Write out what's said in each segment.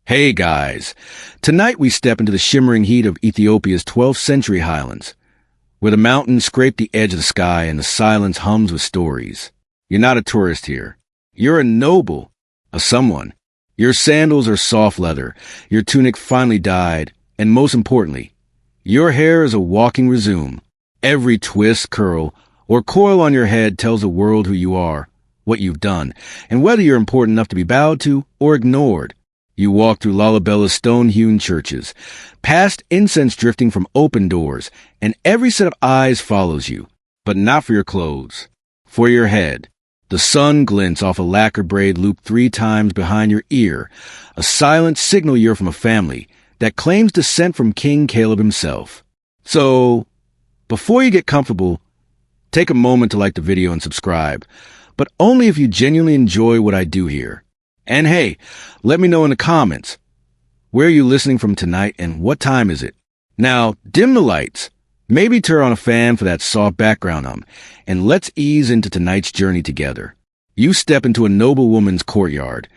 Hey guys, tonight we step into the shimmering heat of Ethiopia's 12th century highlands, where the mountains scrape the edge of the sky and the silence hums with stories. You're not a tourist here. You're a noble, a someone. Your sandals are soft leather, your tunic finely dyed, and most importantly, your hair is a walking resume. Every twist, curl, or coil on your head tells the world who you are, what you've done, and whether you're important enough to be bowed to or ignored. You walk through Lalabella's stone-hewn churches, past incense drifting from open doors, and every set of eyes follows you, but not for your clothes, for your head. The sun glints off a lacquer braid looped 3 times behind your ear, a silent signal you're from a family that claims descent from King Caleb himself. So, before you get comfortable, take a moment to like the video and subscribe, but only if you genuinely enjoy what I do here. And hey, let me know in the comments, where are you listening from tonight and what time is it? Now, dim the lights, maybe turn on a fan for that soft background and let's ease into tonight's journey together. You step into a noble woman's courtyard,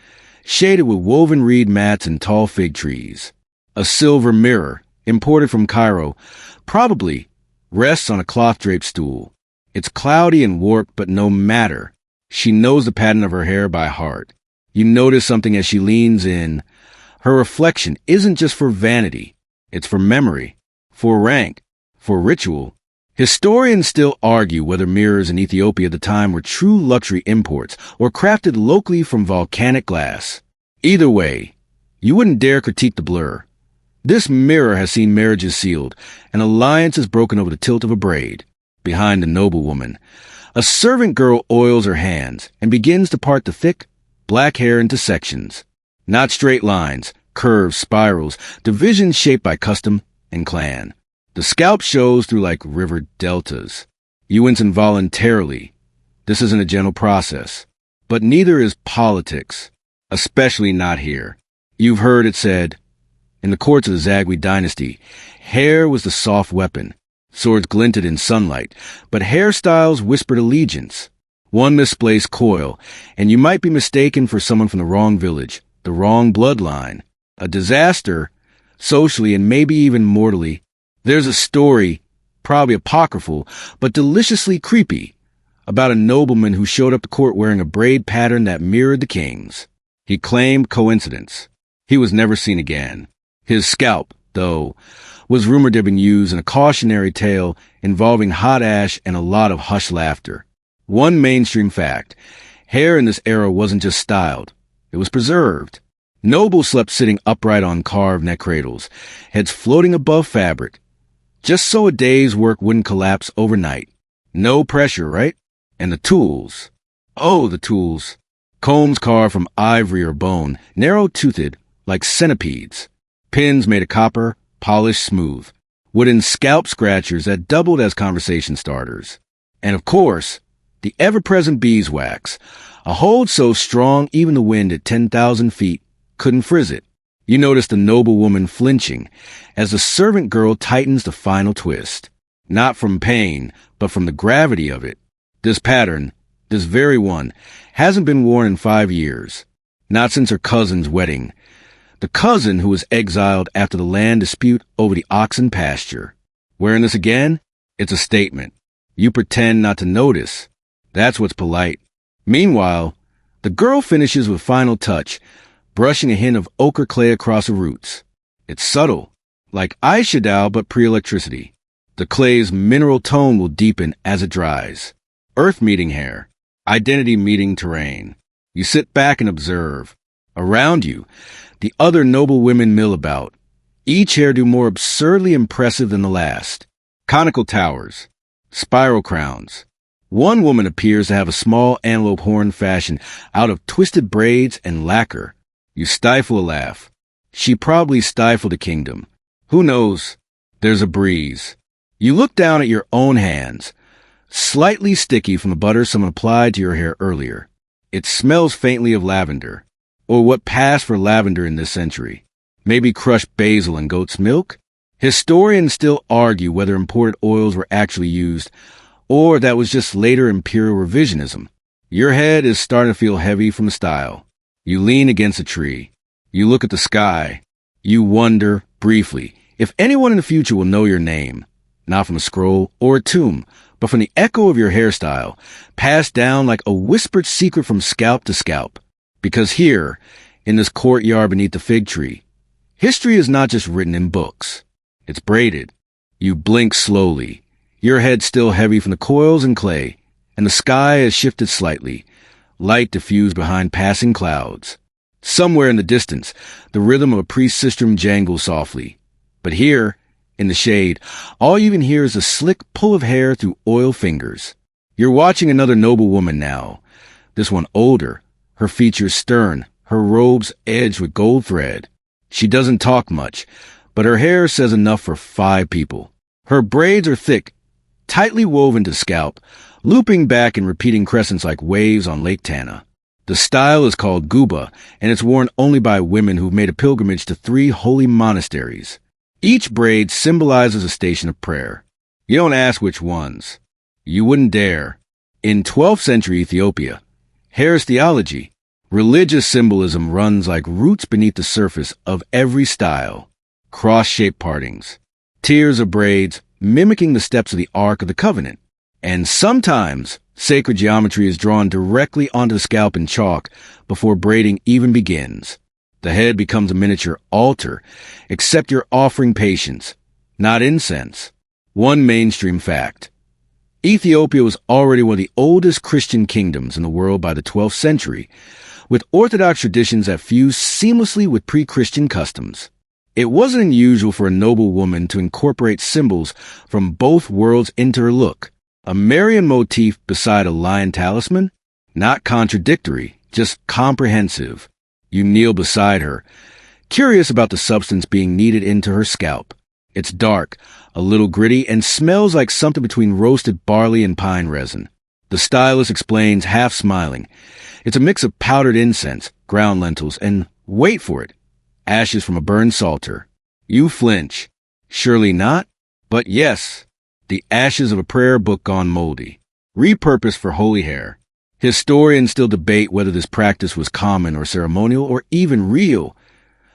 shaded with woven reed mats and tall fig trees. A silver mirror, imported from Cairo, probably rests on a cloth-draped stool. It's cloudy and warped, but no matter. She knows the pattern of her hair by heart. You notice something as she leans in. Her reflection isn't just for vanity. It's for memory, for rank, for ritual. Historians still argue whether mirrors in Ethiopia at the time were true luxury imports or crafted locally from volcanic glass. Either way, you wouldn't dare critique the blur. This mirror has seen marriages sealed and alliances broken over the tilt of a braid. Behind the noble woman, a servant girl oils her hands and begins to part the thick, black hair into sections. Not straight lines, curves, spirals, divisions shaped by custom and clan. The scalp shows through like river deltas. You wince involuntarily. This isn't a gentle process. But neither is politics, especially not here. You've heard it said, in the courts of the Zagwe dynasty, hair was the soft weapon. Swords glinted in sunlight, but hairstyles whispered allegiance. One misplaced coil, and you might be mistaken for someone from the wrong village, the wrong bloodline. A disaster, socially and maybe even mortally. There's a story, probably apocryphal, but deliciously creepy, about a nobleman who showed up to court wearing a braid pattern that mirrored the king's. He claimed coincidence. He was never seen again. His scalp, though, was rumored to have been used in a cautionary tale involving hot ash and a lot of hushed laughter. One mainstream fact, hair in this era wasn't just styled, it was preserved. Nobles slept sitting upright on carved neck cradles, heads floating above fabric, just so a day's work wouldn't collapse overnight. No pressure, right? And the tools. Oh, the tools. Combs carved from ivory or bone, narrow-toothed, like centipedes. Pins made of copper, polished smooth. Wooden scalp scratchers that doubled as conversation starters. And of course, the ever-present beeswax, a hold so strong even the wind at 10,000 feet couldn't frizz it. You notice the noble woman flinching as the servant girl tightens the final twist. Not from pain, but from the gravity of it. This pattern, this very one, hasn't been worn in 5 years. Not since her cousin's wedding. The cousin who was exiled after the land dispute over the oxen pasture. Wearing this again? It's a statement. You pretend not to notice. That's what's polite. Meanwhile, the girl finishes with final touch, brushing a hint of ochre clay across her roots. It's subtle, like eyeshadow but pre-electricity. The clay's mineral tone will deepen as it dries. Earth meeting hair, identity meeting terrain. You sit back and observe. Around you, the other noble women mill about, each hairdo more absurdly impressive than the last. Conical towers, spiral crowns. One woman appears to have a small antelope horn fashioned out of twisted braids and lacquer. You stifle a laugh. She probably stifled a kingdom. Who knows? There's a breeze. You look down at your own hands, slightly sticky from the butter someone applied to your hair earlier. It smells faintly of lavender, or what passed for lavender in this century. Maybe crushed basil and goat's milk? Historians still argue whether imported oils were actually used, or that was just later imperial revisionism. Your head is starting to feel heavy from style. You lean against a tree. You look at the sky. You wonder, briefly, if anyone in the future will know your name, not from a scroll or a tomb, but from the echo of your hairstyle, passed down like a whispered secret from scalp to scalp. Because here, in this courtyard beneath the fig tree, history is not just written in books. It's braided. You blink slowly, your head still heavy from the coils and clay, and the sky has shifted slightly, light diffused behind passing clouds. Somewhere in the distance, the rhythm of a priest's sistrum jangles softly. But here, in the shade, all you even hear is a slick pull of hair through oil fingers. You're watching another noble woman now, this one older, her features stern, her robes edged with gold thread. She doesn't talk much, but her hair says enough for 5 people. Her braids are thick, tightly woven to the scalp, looping back and repeating crescents like waves on Lake Tana. The style is called guba, and it's worn only by women who've made a pilgrimage to 3 holy monasteries. Each braid symbolizes a station of prayer. You don't ask which ones. You wouldn't dare. In 12th century Ethiopia, hair's theology, religious symbolism runs like roots beneath the surface of every style. Cross-shaped partings, tiers of braids mimicking the steps of the Ark of the Covenant. And sometimes, sacred geometry is drawn directly onto the scalp in chalk before braiding even begins. The head becomes a miniature altar, except you're offering patience, not incense. One mainstream fact. Ethiopia was already one of the oldest Christian kingdoms in the world by the 12th century, with Orthodox traditions that fused seamlessly with pre-Christian customs. It wasn't unusual for a noble woman to incorporate symbols from both worlds into her look. A Marian motif beside a lion talisman? Not contradictory, just comprehensive. You kneel beside her, curious about the substance being kneaded into her scalp. It's dark, a little gritty, and smells like something between roasted barley and pine resin. The stylist explains, half smiling. It's a mix of powdered incense, ground lentils, and, wait for it, ashes from a burned psalter. You flinch. Surely not? But yes, the ashes of a prayer book gone moldy, repurposed for holy hair. Historians still debate whether this practice was common or ceremonial or even real,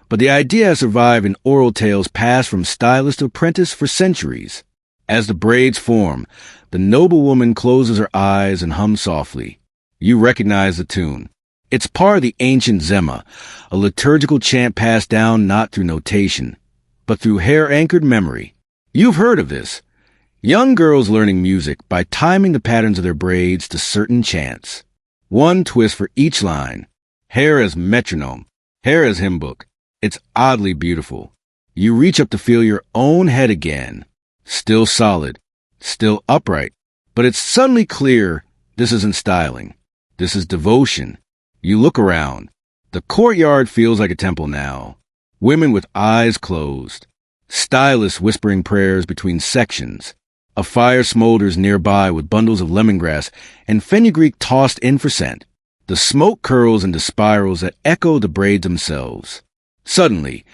but the idea has survived in oral tales passed from stylist to apprentice for centuries. As the braids form, the noble woman closes her eyes and hums softly. You recognize the tune. It's part of the ancient Zema, a liturgical chant passed down not through notation, but through hair-anchored memory. You've heard of this. Young girls learning music by timing the patterns of their braids to certain chants. One twist for each line. Hair as metronome. Hair as hymn book. It's oddly beautiful. You reach up to feel your own head again. Still solid. Still upright. But it's suddenly clear this isn't styling. This is devotion. You look around. The courtyard feels like a temple now. Women with eyes closed. Stylists whispering prayers between sections. A fire smolders nearby with bundles of lemongrass and fenugreek tossed in for scent. The smoke curls into spirals that echo the braids themselves. Suddenly,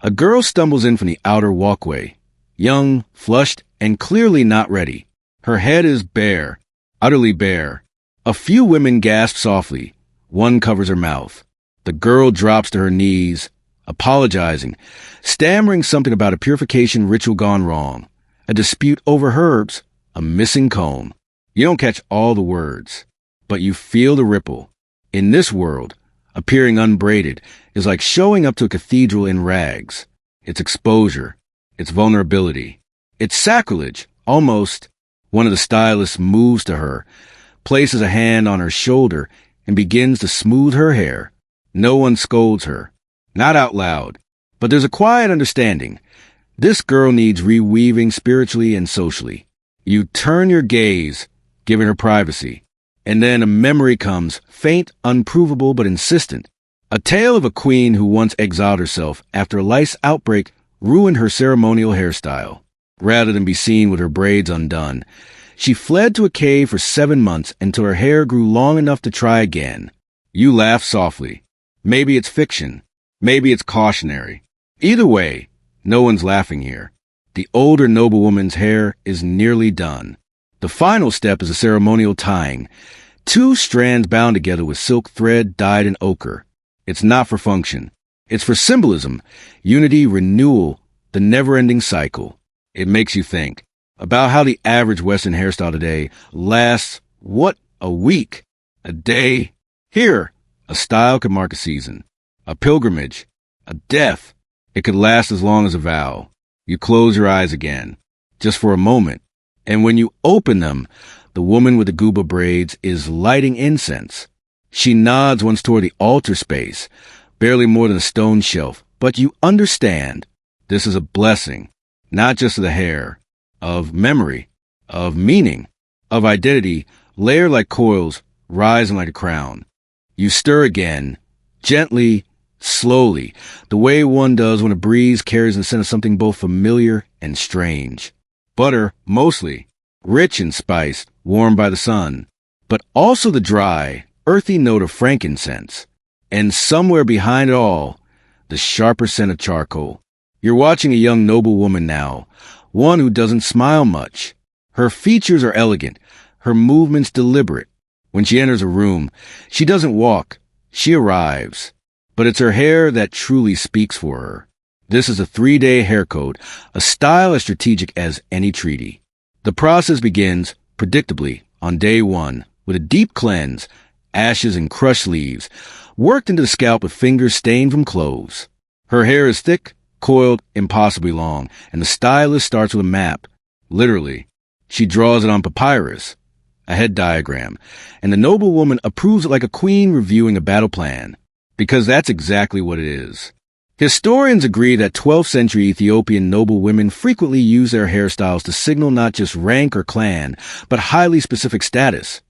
a girl stumbles in from the outer walkway. Young, flushed, and clearly not ready. Her head is bare, utterly bare. A few women gasp softly. One covers her mouth. The girl drops to her knees, apologizing, stammering something about a purification ritual gone wrong. A dispute over herbs, a missing comb. You don't catch all the words, but you feel the ripple. In this world, appearing unbraided is like showing up to a cathedral in rags. It's exposure. It's vulnerability. It's sacrilege, almost. One of the stylists moves to her, places a hand on her shoulder, and begins to smooth her hair. No one scolds her. Not out loud, but there's a quiet understanding. This girl needs reweaving spiritually and socially. You turn your gaze, giving her privacy. And then a memory comes, faint, unprovable, but insistent. A tale of a queen who once exiled herself after a lice outbreak ruined her ceremonial hairstyle. Rather than be seen with her braids undone, she fled to a cave for 7 months until her hair grew long enough to try again. You laugh softly. Maybe it's fiction. Maybe it's cautionary. Either way, no one's laughing here. The older noblewoman's hair is nearly done. The final step is a ceremonial tying. 2 strands bound together with silk thread dyed in ochre. It's not for function. It's for symbolism, unity, renewal, the never-ending cycle. It makes you think about how the average Western hairstyle today lasts, what, a week, a day? Here, a style could mark a season, a pilgrimage, a death. It could last as long as a vow. You close your eyes again, just for a moment, and when you open them, the woman with the guba braids is lighting incense. She nods once toward the altar space, barely more than a stone shelf, but you understand this is a blessing, not just of the hair, of memory, of meaning, of identity, layered like coils, rising like a crown. You stir again, gently, slowly, the way one does when a breeze carries the scent of something both familiar and strange. Butter, mostly, rich and spiced, warmed by the sun, but also the dry, earthy note of frankincense. And somewhere behind it all, the sharper scent of charcoal. You're watching a young noble woman now, one who doesn't smile much. Her features are elegant, her movements deliberate. When she enters a room, she doesn't walk, she arrives. But it's her hair that truly speaks for her. This is a 3-day hair code, a style as strategic as any treaty. The process begins, predictably, on day 1, with a deep cleanse, ashes and crushed leaves, worked into the scalp with fingers stained from cloves. Her hair is thick, coiled, impossibly long, and the stylist starts with a map. Literally. She draws it on papyrus, a head diagram, and the noble woman approves it like a queen reviewing a battle plan, because that's exactly what it is. Historians agree that 12th century Ethiopian noble women frequently use their hairstyles to signal not just rank or clan, but highly specific status.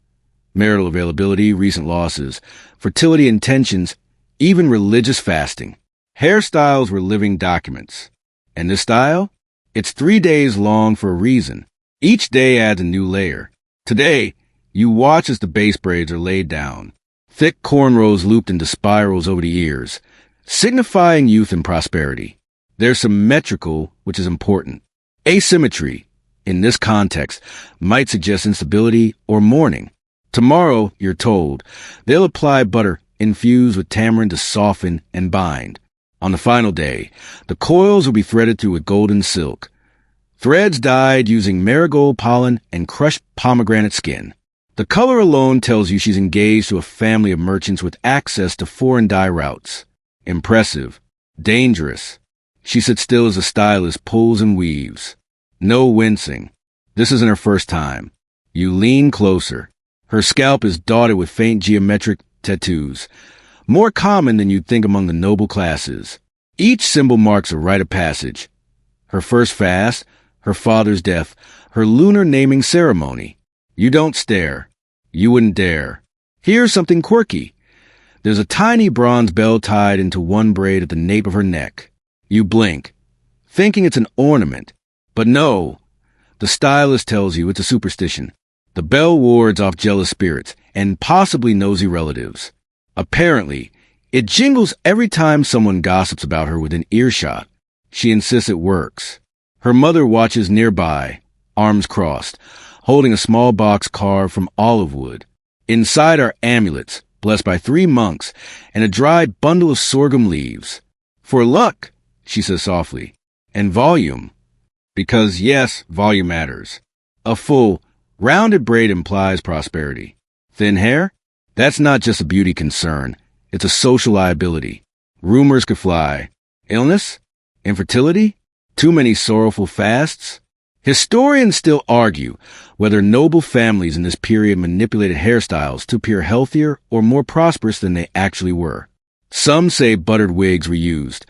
Marital availability, recent losses, fertility intentions, even religious fasting. Hairstyles were living documents. And this style? It's 3 days long for a reason. Each day adds a new layer. Today, you watch as the base braids are laid down. Thick cornrows looped into spirals over the ears, signifying youth and prosperity. They're symmetrical, which is important. Asymmetry, in this context, might suggest instability or mourning. Tomorrow, you're told, they'll apply butter infused with tamarind to soften and bind. On the final day, the coils will be threaded through with golden silk. Threads dyed using marigold pollen and crushed pomegranate skin. The color alone tells you she's engaged to a family of merchants with access to foreign dye routes. Impressive. Dangerous. She sits still as the stylist pulls and weaves. No wincing. This isn't her first time. You lean closer. Her scalp is dotted with faint geometric tattoos, more common than you'd think among the noble classes. Each symbol marks a rite of passage. Her first fast, her father's death, her lunar naming ceremony. You don't stare. You wouldn't dare. Here's something quirky. There's a tiny bronze bell tied into one braid at the nape of her neck. You blink, thinking it's an ornament. But no, the stylist tells you it's a superstition. The bell wards off jealous spirits and possibly nosy relatives. Apparently, it jingles every time someone gossips about her within earshot. She insists it works. Her mother watches nearby, arms crossed, holding a small box carved from olive wood. Inside are amulets, blessed by 3 monks, and a dried bundle of sorghum leaves. For luck, she says softly, and volume. Because yes, volume matters. A full, rounded braid implies prosperity. Thin hair? That's not just a beauty concern. It's a social liability. Rumors could fly. Illness? Infertility? Too many sorrowful fasts? Historians still argue whether noble families in this period manipulated hairstyles to appear healthier or more prosperous than they actually were. Some say buttered wigs were used.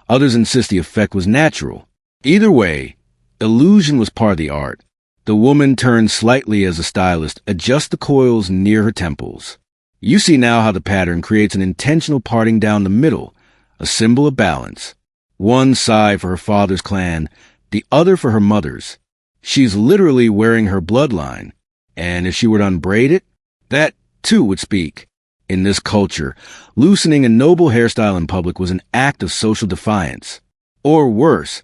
Others insist the effect was natural. Either way, illusion was part of the art. The woman turns slightly as the stylist adjusts the coils near her temples. You see now how the pattern creates an intentional parting down the middle, a symbol of balance. One side for her father's clan, the other for her mother's. She's literally wearing her bloodline. And if she were to unbraid it, that too would speak. In this culture, loosening a noble hairstyle in public was an act of social defiance. Or worse,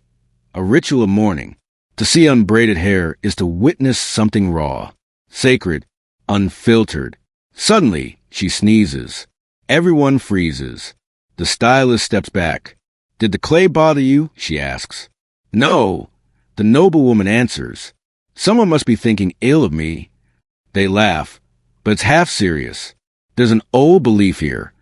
a ritual of mourning. To see unbraided hair is to witness something raw, sacred, unfiltered. Suddenly, she sneezes. Everyone freezes. The stylist steps back. Did the clay bother you? She asks. No, the noblewoman answers. Someone must be thinking ill of me. They laugh, but it's half serious. There's an old belief here.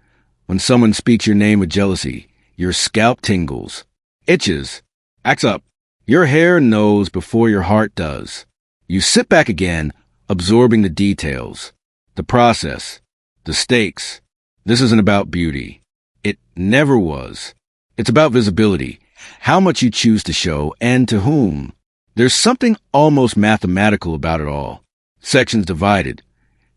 When someone speaks your name with jealousy, your scalp tingles, itches, acts up. Your hair knows before your heart does. You sit back again, absorbing the details, the process, the stakes. This isn't about beauty. It never was. It's about visibility, how much you choose to show and to whom. There's something almost mathematical about it all. Sections divided,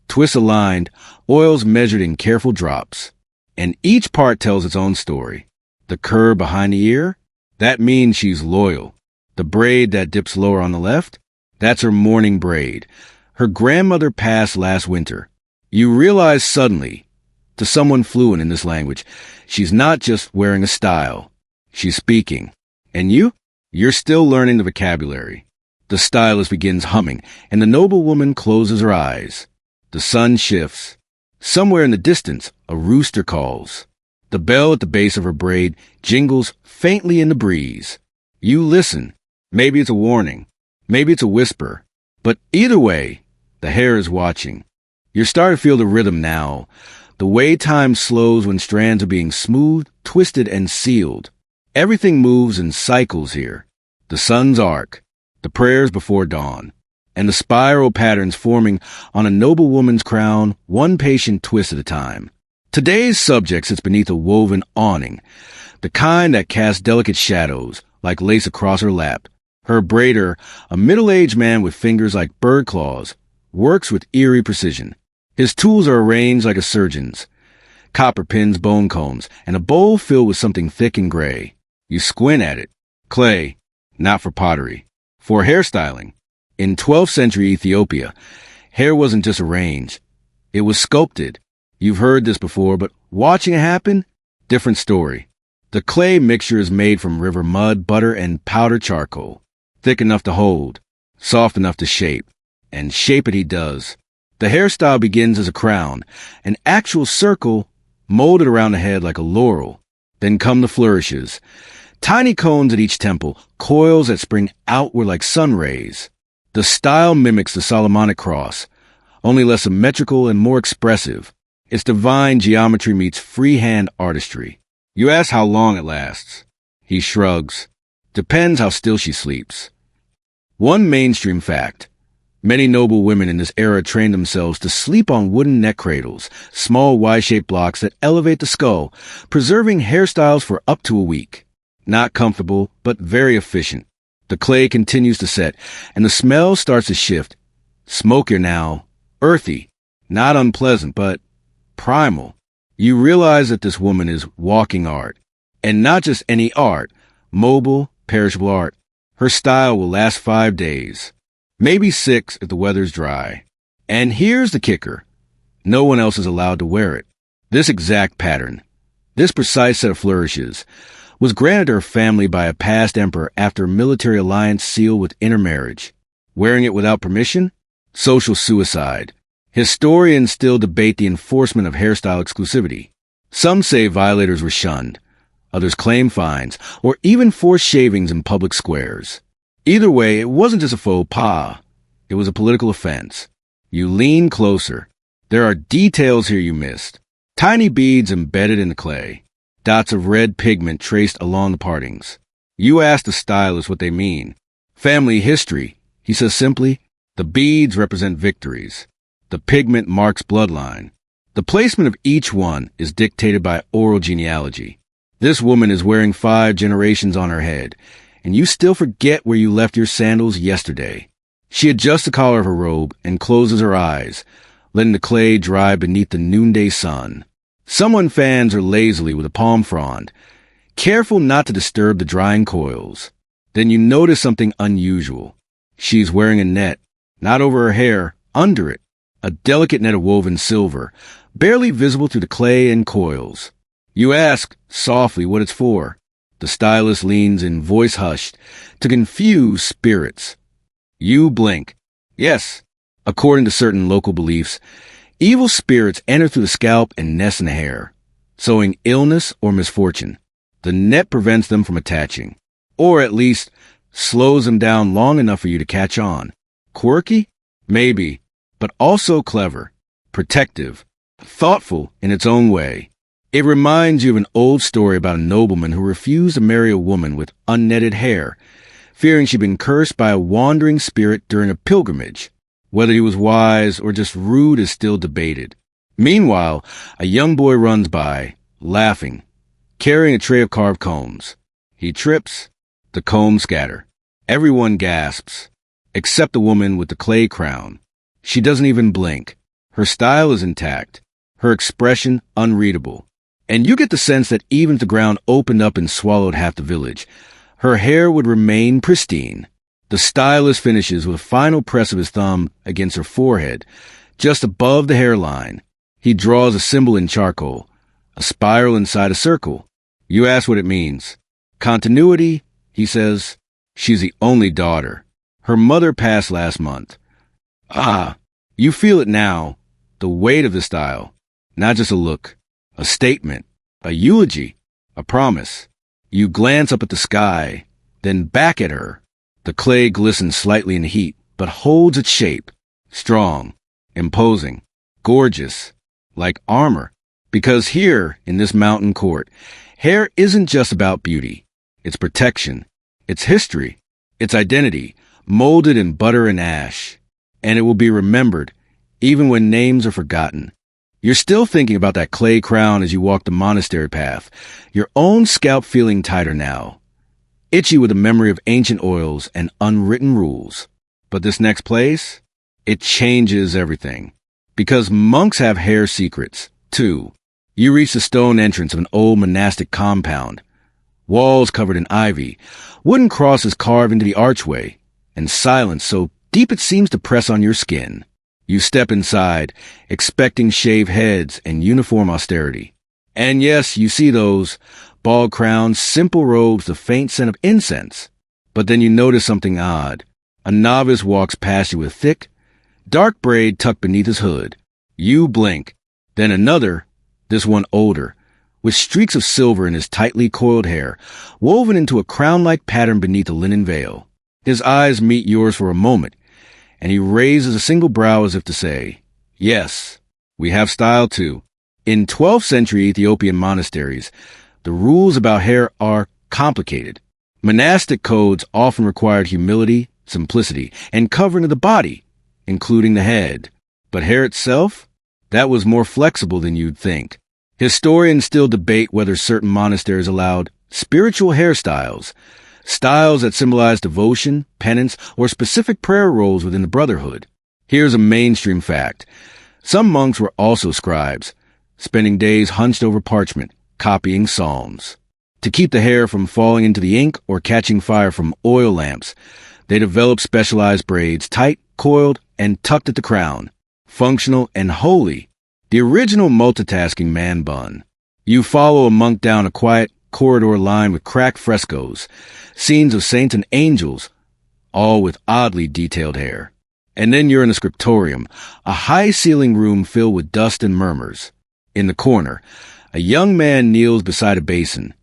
twists aligned, oils measured in careful drops. And each part tells its own story. The curve behind the ear? That means she's loyal. The braid that dips lower on the left? That's her mourning braid. Her grandmother passed last winter. You realize suddenly, to someone fluent in this language, she's not just wearing a style. She's speaking. And you? You're still learning the vocabulary. The stylist begins humming, and the noblewoman closes her eyes. The sun shifts. Somewhere in the distance, a rooster calls. The bell at the base of her braid jingles faintly in the breeze. You listen. Maybe it's a warning. Maybe it's a whisper. But either way, the hair is watching. You're starting to feel the rhythm now. The way time slows when strands are being smoothed, twisted, and sealed. Everything moves in cycles here. The sun's arc, the prayers before dawn, and the spiral patterns forming on a noblewoman's crown, one patient twist at a time. Today's subject sits beneath a woven awning, the kind that casts delicate shadows, like lace across her lap. Her braider, a middle-aged man with fingers like bird claws, works with eerie precision. His tools are arranged like a surgeon's. Copper pins, bone combs, and a bowl filled with something thick and gray. You squint at it. Clay, not for pottery. For hairstyling. In 12th century Ethiopia, hair wasn't just arranged. It was sculpted. You've heard this before, but watching it happen? Different story. The clay mixture is made from river mud, butter, and powdered charcoal. Thick enough to hold, soft enough to shape. And shape it he does. The hairstyle begins as a crown, an actual circle molded around the head like a laurel. Then come the flourishes. Tiny cones at each temple, coils that spring outward like sun rays. The style mimics the Solomonic cross, only less symmetrical and more expressive. Its divine geometry meets freehand artistry. You ask how long it lasts. He shrugs. Depends how still she sleeps. One mainstream fact. Many noble women in this era trained themselves to sleep on wooden neck cradles, small Y-shaped blocks that elevate the skull, preserving hairstyles for up to a week. Not comfortable, but very efficient. The clay continues to set, and the smell starts to shift. Smokier now, earthy, not unpleasant, but primal. You realize that this woman is walking art. And not just any art, mobile, perishable art. Her style will last 5 days. Maybe 6 if the weather's dry. And here's the kicker. No one else is allowed to wear it. This exact pattern, this precise set of flourishes, was granted to her family by a past emperor after a military alliance sealed with intermarriage. Wearing it without permission? Social suicide. Historians still debate the enforcement of hairstyle exclusivity. Some say violators were shunned. Others claim fines, or even forced shavings in public squares. Either way, it wasn't just a faux pas. It was a political offense. You lean closer. There are details here you missed. Tiny beads embedded in the clay. Dots of red pigment traced along the partings. You ask the stylist what they mean. Family history, he says simply. The beads represent victories. The pigment marks bloodline. The placement of each one is dictated by oral genealogy. This woman is wearing 5 generations on her head, and you still forget where you left your sandals yesterday. She adjusts the collar of her robe and closes her eyes, letting the clay dry beneath the noonday sun. Someone fans her lazily with a palm frond, careful not to disturb the drying coils. Then you notice something unusual. She's wearing a net, not over her hair, under it. A delicate net of woven silver, barely visible through the clay and coils. You ask, softly, what it's for. The stylist leans in, voice hushed, to confuse spirits. You blink. Yes, according to certain local beliefs, evil spirits enter through the scalp and nest in the hair. sowing illness or misfortune. The net prevents them from attaching, or at least slows them down long enough for you to catch on. Quirky? Maybe, but also clever, protective, thoughtful in its own way. It reminds you of an old story about a nobleman who refused to marry a woman with unnetted hair, fearing she'd been cursed by a wandering spirit during a pilgrimage. Whether he was wise or just rude is still debated. Meanwhile, a young boy runs by, laughing, carrying a tray of carved combs. He trips, the combs scatter. Everyone gasps, except the woman with the clay crown. She doesn't even blink. Her style is intact, her expression unreadable. And you get the sense that even if the ground opened up and swallowed half the village, her hair would remain pristine. The stylist finishes with a final press of his thumb against her forehead, just above the hairline. He draws a symbol in charcoal, a spiral inside a circle. You ask what it means. Continuity, he says. She's the only daughter. Her mother passed last month. Ah, you feel it now, the weight of the style. Not just a look, a statement, a eulogy, a promise. You glance up at the sky, then back at her. The clay glistens slightly in the heat, but holds its shape. Strong, imposing, gorgeous, like armor. Because here, in this mountain court, hair isn't just about beauty. It's protection. It's history. It's identity, molded in butter and ash. And it will be remembered, even when names are forgotten. You're still thinking about that clay crown as you walk the monastery path, your own scalp feeling tighter now, itchy with a memory of ancient oils and unwritten rules. But this next place, it changes everything. Because monks have hair secrets, too. You reach the stone entrance of an old monastic compound. Walls covered in ivy, wooden crosses carved into the archway, and silence so deep it seems to press on your skin. You step inside, expecting shaved heads and uniform austerity. And yes, you see those bald crowns, simple robes, the faint scent of incense. But then you notice something odd. A novice walks past you with thick, dark braid tucked beneath his hood. You blink. Then another, this one older, with streaks of silver in his tightly coiled hair, woven into a crown-like pattern beneath a linen veil. His eyes meet yours for a moment, and he raises a single brow as if to say, yes, we have style too. In 12th century Ethiopian monasteries, the rules about hair are complicated. Monastic codes often required humility, simplicity, and covering of the body, including the head. But hair itself? That was more flexible than you'd think. Historians still debate whether certain monasteries allowed spiritual hairstyles, styles that symbolize devotion, penance, or specific prayer roles within the brotherhood. Here's a mainstream fact. Some monks were also scribes, spending days hunched over parchment, copying psalms. To keep the hair from falling into the ink or catching fire from oil lamps, they developed specialized braids, tight, coiled, and tucked at the crown, functional and holy. The original multitasking man bun. You follow a monk down a quiet corridor lined with cracked frescoes, scenes of saints and angels, all with oddly detailed hair. And then you're in a scriptorium, a high-ceiling room filled with dust and murmurs. In the corner, a young man kneels beside a basin,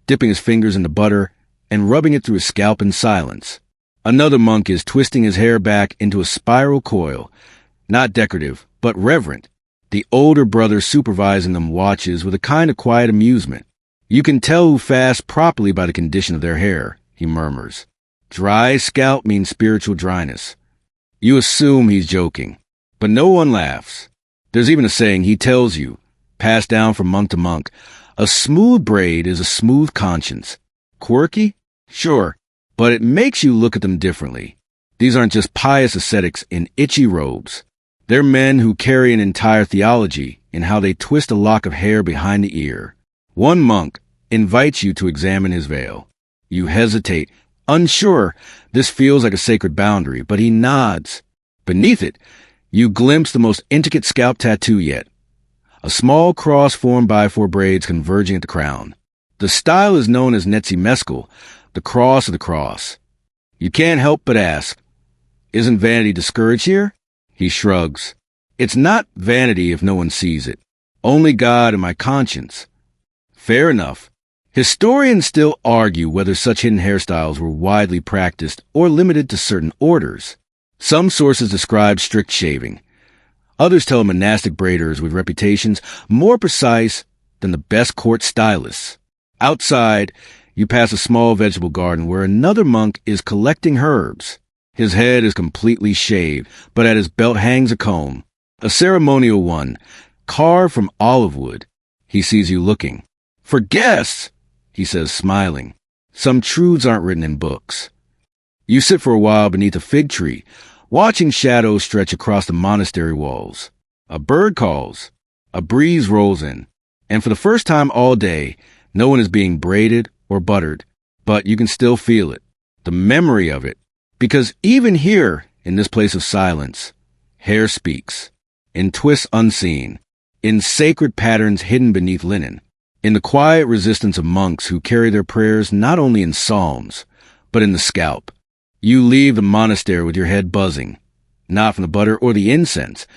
dipping his fingers in the butter and rubbing it through his scalp in silence. Another monk is twisting his hair back into a spiral coil, not decorative, but reverent. The older brother supervising them watches with a kind of quiet amusement. You can tell who fasts properly by the condition of their hair, he murmurs. Dry scalp means spiritual dryness. You assume he's joking, but no one laughs. There's even a saying he tells you, passed down from monk to monk, a smooth braid is a smooth conscience. Quirky? Sure, but it makes you look at them differently. These aren't just pious ascetics in itchy robes. They're men who carry an entire theology in how they twist a lock of hair behind the ear. One monk invites you to examine his veil. You hesitate, unsure this feels like a sacred boundary, but he nods. Beneath it, you glimpse the most intricate scalp tattoo yet. A small cross formed by 4 braids converging at the crown. The style is known as Netsi Meskel, the cross of the cross. You can't help but ask, isn't vanity discouraged here? He shrugs. It's not vanity if no one sees it. Only God and my conscience. Fair enough. Historians still argue whether such hidden hairstyles were widely practiced or limited to certain orders. Some sources describe strict shaving. Others tell monastic braiders with reputations more precise than the best court stylists. Outside, you pass a small vegetable garden where another monk is collecting herbs. His head is completely shaved, but at his belt hangs a comb, a ceremonial one, carved from olive wood. He sees you looking. "For guests," he says, smiling. Some truths aren't written in books. You sit for a while beneath a fig tree, watching shadows stretch across the monastery walls. A bird calls. A breeze rolls in. And for the first time all day, no one is being braided or buttered, but you can still feel it, the memory of it. Because even here, in this place of silence, hair speaks, in twists unseen, in sacred patterns hidden beneath linen, in the quiet resistance of monks who carry their prayers not only in psalms, but in the scalp. You leave the monastery with your head buzzing, not from the butter or the incense,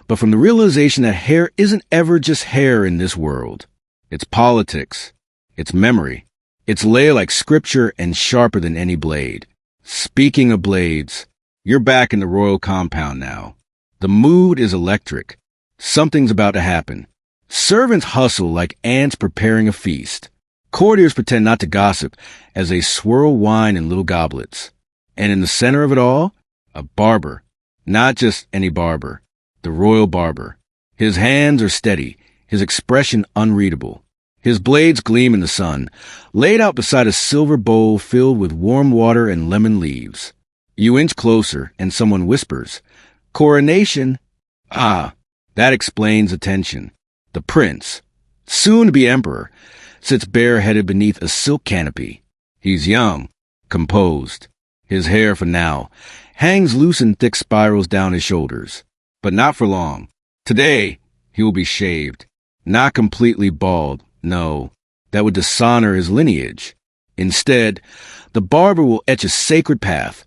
but from the realization that hair isn't ever just hair in this world. It's politics. It's memory. It's layered like scripture and sharper than any blade. Speaking of blades, you're back in the royal compound now. The mood is electric. Something's about to happen. Servants hustle like ants preparing a feast. Courtiers pretend not to gossip as they swirl wine in little goblets. And in the center of it all, a barber. Not just any barber. The royal barber. His hands are steady, his expression unreadable. His blades gleam in the sun, laid out beside a silver bowl filled with warm water and lemon leaves. You inch closer, and someone whispers, "Coronation." Ah, that explains the tension. The prince, soon to be emperor, sits bareheaded beneath a silk canopy. He's young, composed. His hair, for now, hangs loose in thick spirals down his shoulders. But not for long. Today, he will be shaved. Not completely bald, no. That would dishonor his lineage. Instead, the barber will etch a sacred path,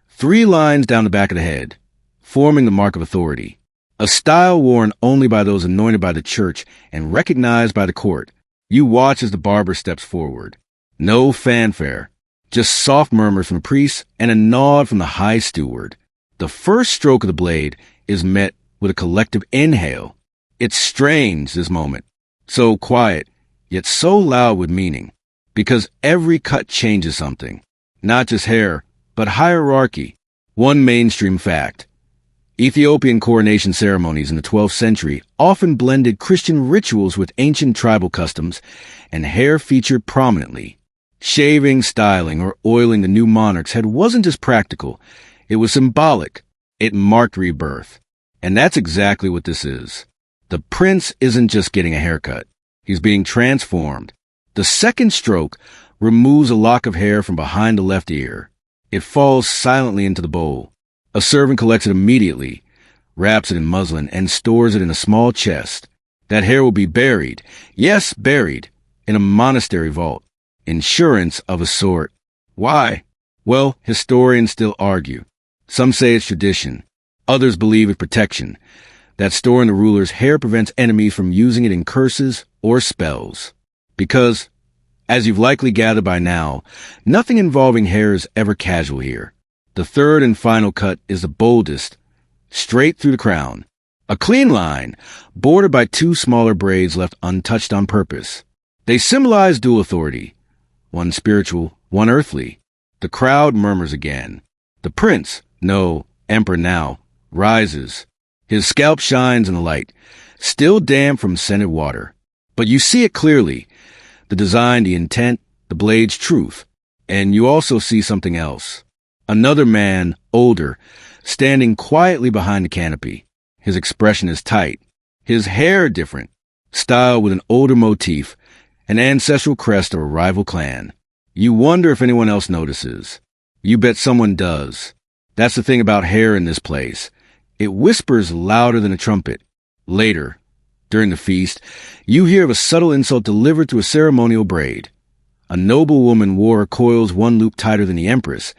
3 lines down the back of the head, forming the mark of authority. A style worn only by those anointed by the church and recognized by the court. You watch as the barber steps forward. No fanfare, just soft murmurs from the priest and a nod from the high steward. The first stroke of the blade is met with a collective inhale. It's strange, this moment. So quiet, yet so loud with meaning. Because every cut changes something. Not just hair, but hierarchy. One mainstream fact. Ethiopian coronation ceremonies in the 12th century often blended Christian rituals with ancient tribal customs, and hair featured prominently. Shaving, styling, or oiling the new monarch's head wasn't just practical. It was symbolic. It marked rebirth. And that's exactly what this is. The prince isn't just getting a haircut. He's being transformed. The second stroke removes a lock of hair from behind the left ear. It falls silently into the bowl. A servant collects it immediately, wraps it in muslin, and stores it in a small chest. That hair will be buried, yes, buried, in a monastery vault. Insurance of a sort. Why? Well, historians still argue. Some say it's tradition. Others believe it's protection. That storing the ruler's hair prevents enemies from using it in curses or spells. Because, as you've likely gathered by now, nothing involving hair is ever casual here. The third and final cut is the boldest, straight through the crown. A clean line, bordered by 2 smaller braids left untouched on purpose. They symbolize dual authority, one spiritual, one earthly. The crowd murmurs again. The prince, no, emperor now, rises. His scalp shines in the light, still damp from scented water. But you see it clearly. The design, the intent, the blade's truth. And you also see something else. Another man, older, standing quietly behind the canopy. His expression is tight. His hair different, styled with an older motif, an ancestral crest of a rival clan. You wonder if anyone else notices. You bet someone does. That's the thing about hair in this place. It whispers louder than a trumpet. Later, during the feast, you hear of a subtle insult delivered through a ceremonial braid. A noble woman wore her coils 1 loop tighter than the empress,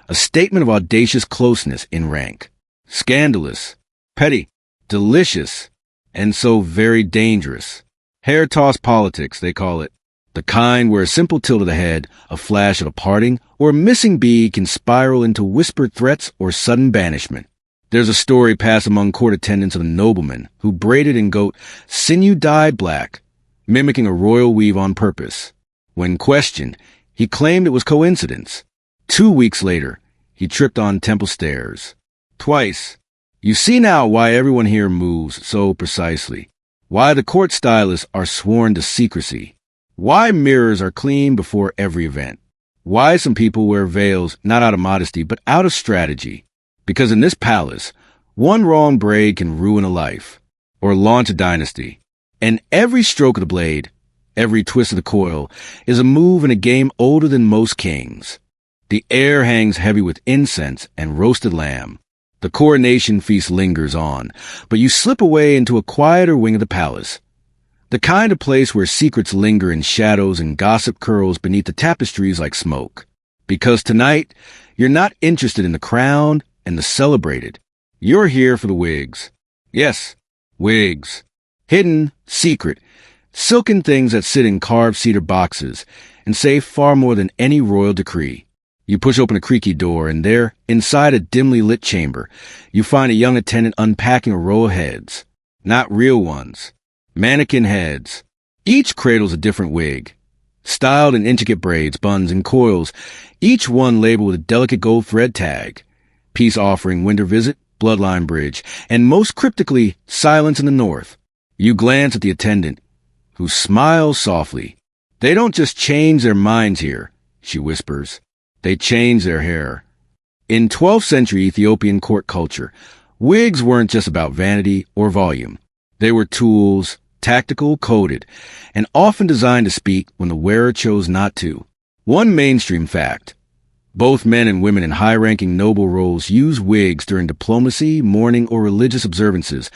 a statement of audacious closeness in rank. Scandalous, petty, delicious, and so very dangerous. Hair toss politics, they call it. The kind where a simple tilt of the head, a flash of a parting, or a missing bead can spiral into whispered threats or sudden banishment. There's a story passed among court attendants of a nobleman who braided in goat sinew dyed black, mimicking a royal weave on purpose. When questioned, he claimed it was coincidence. 2 weeks later, he tripped on temple stairs. Twice. You see now why everyone here moves so precisely. Why the court stylists are sworn to secrecy. Why mirrors are cleaned before every event. Why some people wear veils not out of modesty but out of strategy. Because in this palace, one wrong braid can ruin a life or launch a dynasty. And every stroke of the blade, every twist of the coil, is a move in a game older than most kings. The air hangs heavy with incense and roasted lamb. The coronation feast lingers on, but you slip away into a quieter wing of the palace. The kind of place where secrets linger in shadows and gossip curls beneath the tapestries like smoke. Because tonight, you're not interested in the crown and the celebrated. You're here for the wigs. Yes, wigs. Hidden, secret, silken things that sit in carved cedar boxes and say far more than any royal decree. You push open a creaky door, and there, inside a dimly lit chamber, you find a young attendant unpacking a row of heads. Not real ones. Mannequin heads. Each cradles a different wig, styled in intricate braids, buns, and coils, each one labeled with a delicate gold thread tag. Peace offering, winter visit, bloodline bridge, and most cryptically, silence in the north. You glance at the attendant, who smiles softly. They don't just change their minds here, she whispers. They change their hair. In 12th century Ethiopian court culture, wigs weren't just about vanity or volume. They were tools, tactical, coded, and often designed to speak when the wearer chose not to. One mainstream fact: both men and women in high-ranking noble roles use wigs during diplomacy, mourning, or religious observances,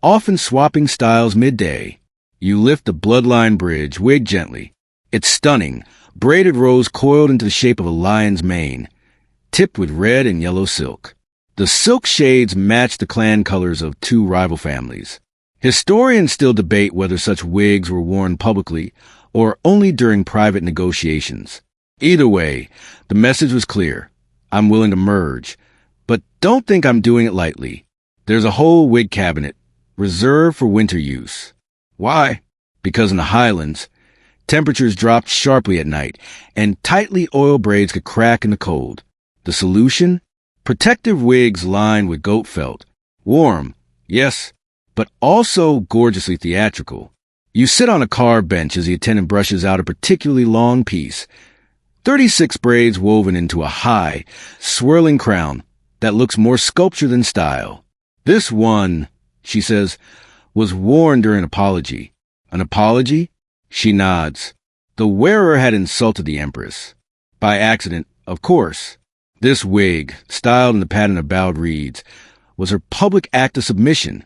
often swapping styles midday. You lift the bloodline bridge, wig gently. It's stunning, braided rows coiled into the shape of a lion's mane, tipped with red and yellow silk. The silk shades match the clan colors of two rival families. Historians still debate whether such wigs were worn publicly or only during private negotiations. Either way, the message was clear. I'm willing to merge, but don't think I'm doing it lightly. There's a whole wig cabinet, reserved for winter use. Why? Because in the highlands, temperatures dropped sharply at night, and tightly oiled braids could crack in the cold. The solution? Protective wigs lined with goat felt. Warm, yes, but also gorgeously theatrical. You sit on a carved bench as the attendant brushes out a particularly long piece. 36 braids woven into a high, swirling crown that looks more sculpture than style. This one, she says, was worn during an apology. An apology? She nods. The wearer had insulted the empress. By accident, of course. This wig, styled in the pattern of bowed reeds, was her public act of submission.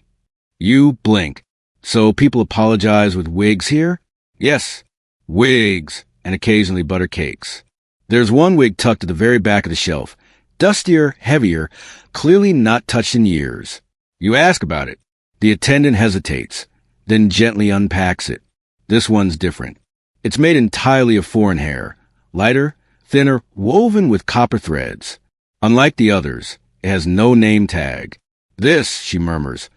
You blink. So people apologize with wigs here? Yes, wigs, and occasionally butter cakes. There's one wig tucked at the very back of the shelf, dustier, heavier, clearly not touched in years. You ask about it. The attendant hesitates, then gently unpacks it. This one's different. It's made entirely of foreign hair, lighter, thinner, woven with copper threads. Unlike the others, it has no name tag. This, she murmurs,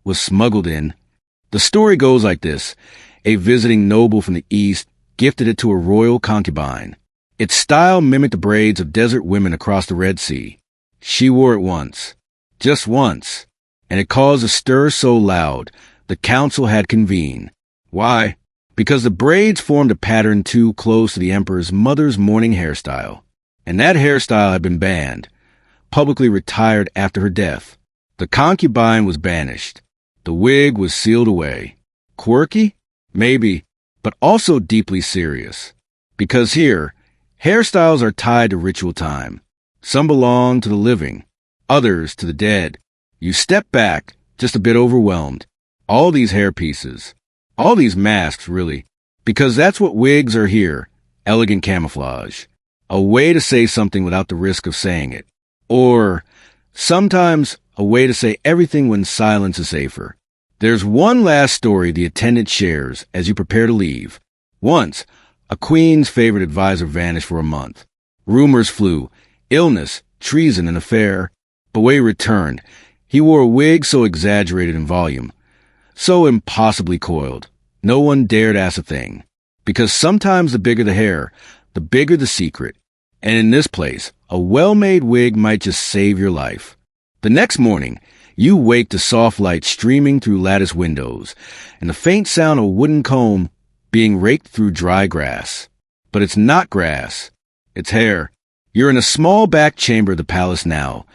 was smuggled in. The story goes like this. A visiting noble from the east gifted it to a royal concubine. Its style mimicked the braids of desert women across the Red Sea. She wore it once, just once, and it caused a stir so loud the council had convened. Why? Because the braids formed a pattern too close to the emperor's mother's mourning hairstyle. And that hairstyle had been banned, publicly retired after her death. The concubine was banished. The wig was sealed away. Quirky? Maybe, but also deeply serious. Because here, hairstyles are tied to ritual time. Some belong to the living, others to the dead. You step back, just a bit overwhelmed. All these hairpieces, all these masks, really, because that's what wigs are here, elegant camouflage. A way to say something without the risk of saying it. Or, sometimes, a way to say everything when silence is safer. There's one last story the attendant shares as you prepare to leave. Once, A queen's favorite advisor vanished for a month. Rumors flew. Illness, treason, an affair. But when he returned, he wore a wig so exaggerated in volume, so impossibly coiled, no one dared ask a thing. Because sometimes the bigger the hair, the bigger the secret. And in this place, a well-made wig might just save your life. The next morning, you wake to soft light streaming through lattice windows, and the faint sound of a wooden comb being raked through dry grass. But it's not grass. It's hair. You're in a small back chamber of the palace now,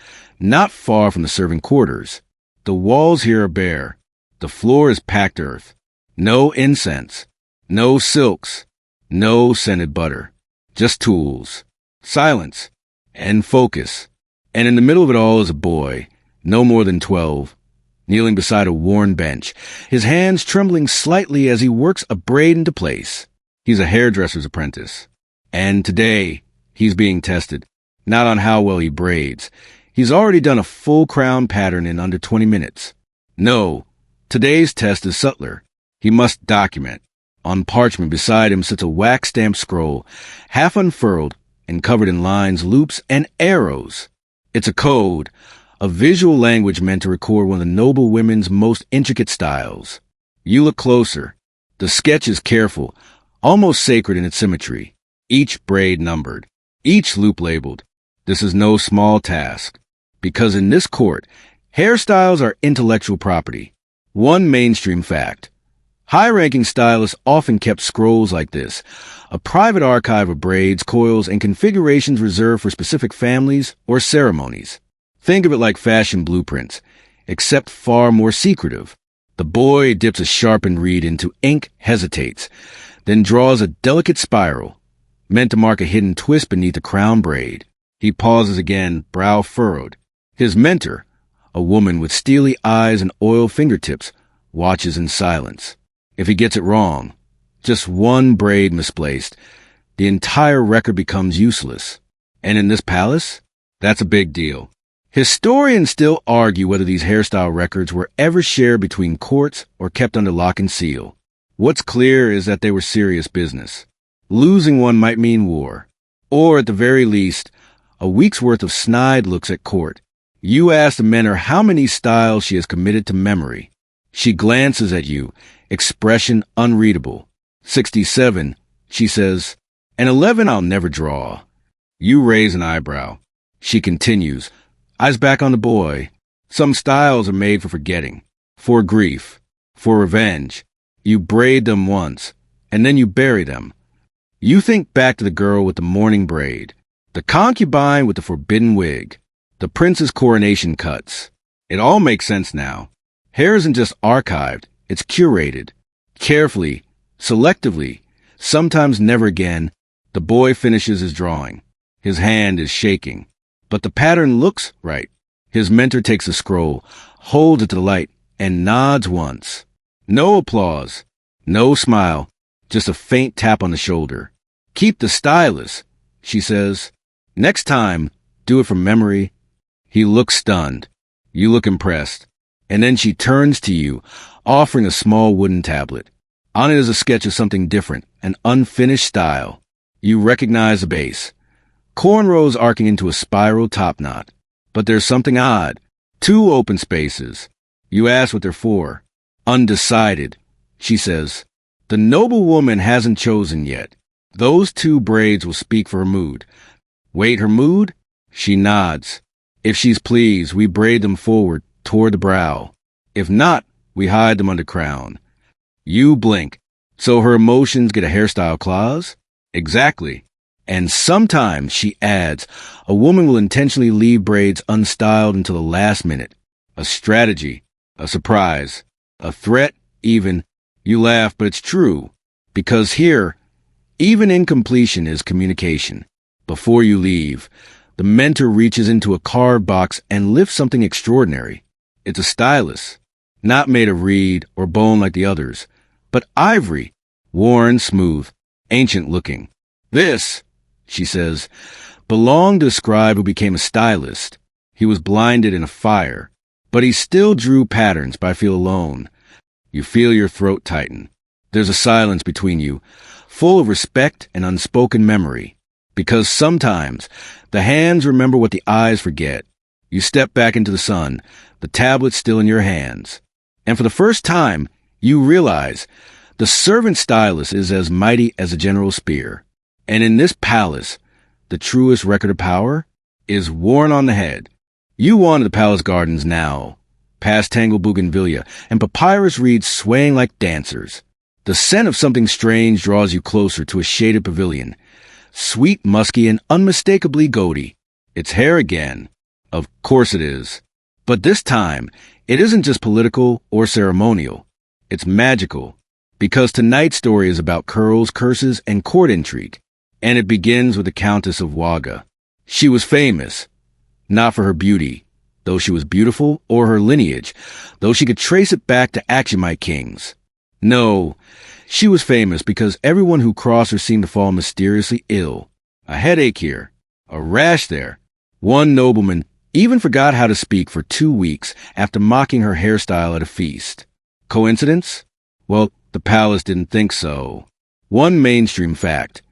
not far from the servant quarters. The walls here are bare. The floor is packed earth. No incense. No silks. No scented butter. Just tools. Silence. And focus. And in the middle of it all is a boy, no more than 12, kneeling beside a worn bench, his hands trembling slightly as he works a braid into place. He's a hairdresser's apprentice. And today, he's being tested, not on how well he braids. He's already done a full crown pattern in under 20 minutes. No, today's test is subtler. He must document. On parchment beside him sits a wax-stamped scroll, half unfurled and covered in lines, loops, and arrows. It's a code, a visual language meant to record one of the noble women's most intricate styles. You look closer. The sketch is careful, almost sacred in its symmetry. Each braid numbered, each loop labeled. This is no small task, because in this court, hairstyles are intellectual property. One mainstream fact. High-ranking stylists often kept scrolls like this, a private archive of braids, coils, and configurations reserved for specific families or ceremonies. Think of it like fashion blueprints, except far more secretive. The boy dips a sharpened reed into ink, hesitates, then draws a delicate spiral, meant to mark a hidden twist beneath a crown braid. He pauses again, brow furrowed. His mentor, a woman with steely eyes and oiled fingertips, watches in silence. If he gets it wrong, just one braid misplaced, the entire record becomes useless. And in this palace, that's a big deal. Historians still argue whether these hairstyle records were ever shared between courts or kept under lock and seal. What's clear is that they were serious business. Losing one might mean war, or at the very least, a week's worth of snide looks at court. You ask the mentor how many styles she has committed to memory. She glances at you, expression unreadable. 67, she says, and 11 I'll never draw. You raise an eyebrow. She continues, eyes back on the boy. Some styles are made for forgetting, for grief, for revenge. You braid them once, and then you bury them. You think back to the girl with the mourning braid, the concubine with the forbidden wig, the prince's coronation cuts. It all makes sense now. Hair isn't just archived, it's curated. Carefully, selectively, sometimes never again, the boy finishes his drawing. His hand is shaking, but the pattern looks right. His mentor takes a scroll, holds it to the light, and nods once. No applause, no smile, just a faint tap on the shoulder. Keep the stylus, she says. Next time, do it from memory. He looks stunned. You look impressed. And then she turns to you, offering a small wooden tablet. On it is a sketch of something different, an unfinished style. You recognize the base. Cornrows arcing into a spiral topknot. But there's something odd. 2 open spaces. You ask what they're for. Undecided, she says. The noble woman hasn't chosen yet. Those 2 braids will speak for her mood. Wait, her mood? She nods. If she's pleased, we braid them forward, toward the brow. If not, we hide them under crown. You blink. So her emotions get a hairstyle clause? Exactly. And sometimes, she adds, a woman will intentionally leave braids unstyled until the last minute. A strategy. A surprise. A threat, even. You laugh, but it's true. Because here, even incompletion is communication. Before you leave, the mentor reaches into a card box and lifts something extraordinary. It's a stylus, not made of reed or bone like the others, but ivory, worn, smooth, ancient-looking. This, she says, belonged to a scribe who became a stylist. He was blinded in a fire, but he still drew patterns by feel alone. You feel your throat tighten. There's a silence between you, full of respect and unspoken memory. Because sometimes the hands remember what the eyes forget. You step back into the sun, the tablet still in your hands. And for the first time, you realize the servant stylus is as mighty as a general's spear. And in this palace, the truest record of power is worn on the head. You wander the palace gardens now, past tangled bougainvillea and papyrus reeds swaying like dancers. The scent of something strange draws you closer to a shaded pavilion, sweet, musky, and unmistakably goaty. It's hair again. Of course it is. But this time, it isn't just political or ceremonial. It's magical. Because tonight's story is about curls, curses, and court intrigue. And it begins with the Countess of Waga. She was famous, not for her beauty, though she was beautiful, or her lineage, though she could trace it back to Aksumite kings. No, she was famous because everyone who crossed her seemed to fall mysteriously ill. A headache here, a rash there. One nobleman even forgot how to speak for 2 weeks after mocking her hairstyle at a feast. Coincidence? Well, the palace didn't think so. One mainstream fact.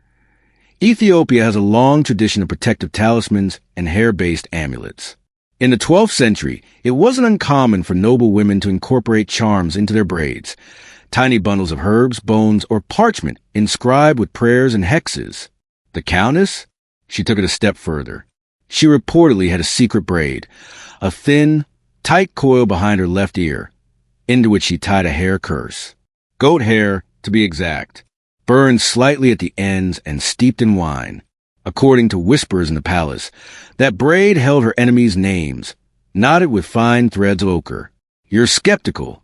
Ethiopia has a long tradition of protective talismans and hair-based amulets. In the 12th century, it wasn't uncommon for noble women to incorporate charms into their braids, tiny bundles of herbs, bones, or parchment inscribed with prayers and hexes. The countess? She took it a step further. She reportedly had a secret braid, a thin, tight coil behind her left ear, into which she tied a hair curse. Goat hair, to be exact, burned slightly at the ends and steeped in wine. According to whispers in the palace, that braid held her enemies' names, knotted with fine threads of ochre. You're skeptical,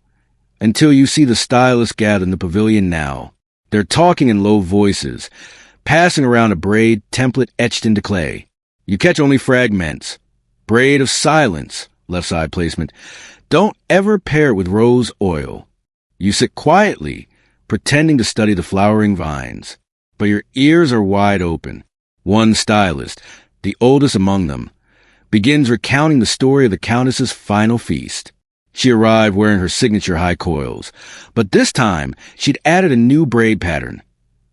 until you see the stylists gather in the pavilion now. They're talking in low voices, passing around a braid template etched into clay. You catch only fragments. Braid of silence, left side placement. Don't ever pair it with rose oil. You sit quietly, pretending to study the flowering vines, but your ears are wide open. One stylist, the oldest among them, begins recounting the story of the Countess's final feast. She arrived wearing her signature high coils, but this time she'd added a new braid pattern.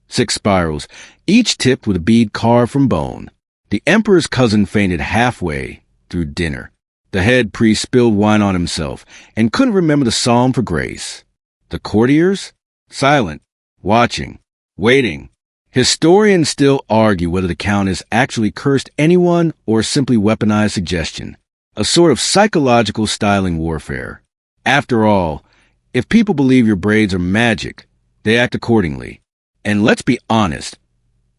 6 spirals, each tipped with a bead carved from bone. The emperor's cousin fainted halfway through dinner. The head priest spilled wine on himself and couldn't remember the psalm for grace. The courtiers? Silent, watching, waiting. Historians still argue whether the countess actually cursed anyone or simply weaponized suggestion, a sort of psychological styling warfare. After all, if people believe your braids are magic, they act accordingly. And let's be honest,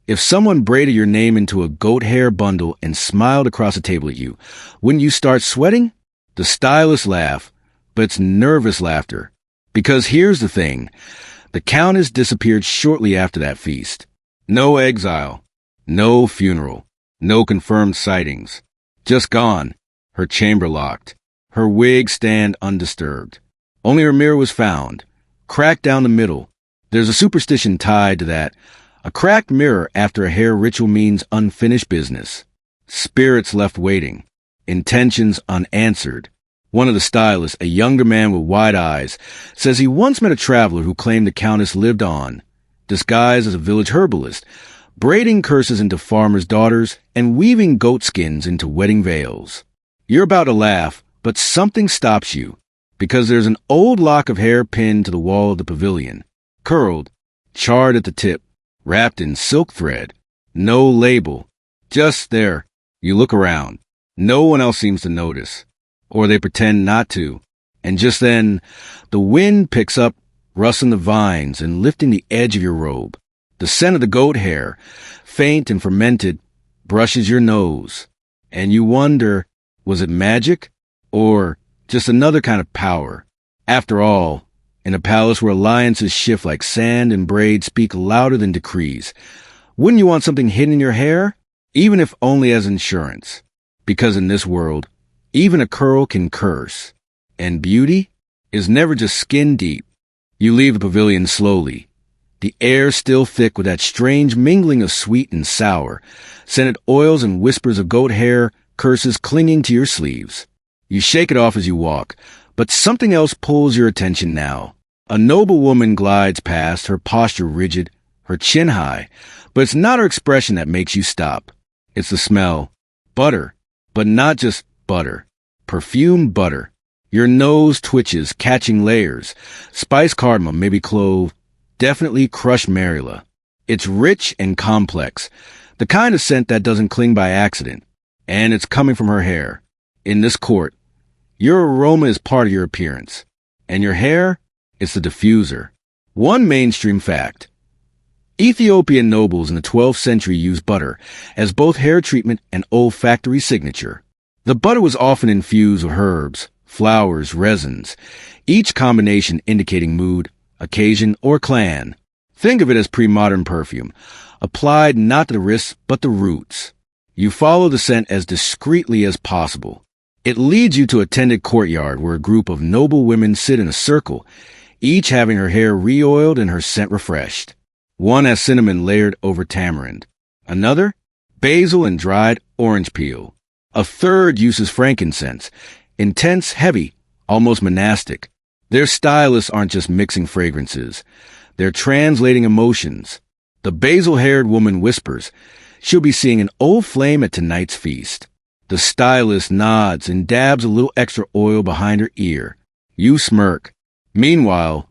if someone braided your name into a goat hair bundle and smiled across the table at you, wouldn't you start sweating? The stylists laugh, but it's nervous laughter. Because here's the thing, the countess disappeared shortly after that feast. No exile, no funeral, no confirmed sightings. Just gone, her chamber locked, her wig stand undisturbed. Only her mirror was found, cracked down the middle. There's a superstition tied to that. A cracked mirror after a hair ritual means unfinished business. Spirits left waiting, intentions unanswered. One of the stylists, a younger man with wide eyes, says he once met a traveler who claimed the countess lived on, disguised as a village herbalist, braiding curses into farmers' daughters and weaving goat skins into wedding veils. You're about to laugh, but something stops you, because there's an old lock of hair pinned to the wall of the pavilion, curled, charred at the tip, wrapped in silk thread. No label. Just there. You look around. No one else seems to notice. Or they pretend not to. And just then, the wind picks up, rustling the vines and lifting the edge of your robe. The scent of the goat hair, faint and fermented, brushes your nose. And you wonder, was it magic? Or just another kind of power? After all, in a palace where alliances shift like sand and braid speak louder than decrees, wouldn't you want something hidden in your hair? Even if only as insurance. Because in this world, even a curl can curse. And beauty is never just skin deep. You leave the pavilion slowly, the air still thick with that strange mingling of sweet and sour, scented oils and whispers of goat hair, curses clinging to your sleeves. You shake it off as you walk, but something else pulls your attention now. A noble woman glides past, her posture rigid, her chin high, but it's not her expression that makes you stop. It's the smell. Butter. But not just butter. Perfumed butter. Your nose twitches, catching layers. Spiced cardamom, maybe clove, definitely crushed marula. It's rich and complex, the kind of scent that doesn't cling by accident. And it's coming from her hair. In this court, your aroma is part of your appearance. And your hair, it's the diffuser. One mainstream fact. Ethiopian nobles in the 12th century used butter as both hair treatment and olfactory signature. The butter was often infused with herbs, flowers, resins, each combination indicating mood, occasion, or clan. Think of it as pre-modern perfume, applied not to the wrists but the roots. You follow the scent as discreetly as possible. It leads you to a tended courtyard where a group of noble women sit in a circle, each having her hair re-oiled and her scent refreshed. One has cinnamon layered over tamarind. Another, basil and dried orange peel. A third uses frankincense, intense, heavy, almost monastic. Their stylists aren't just mixing fragrances. They're translating emotions. The basil-haired woman whispers, she'll be seeing an old flame at tonight's feast. The stylist nods and dabs a little extra oil behind her ear. You smirk. Meanwhile,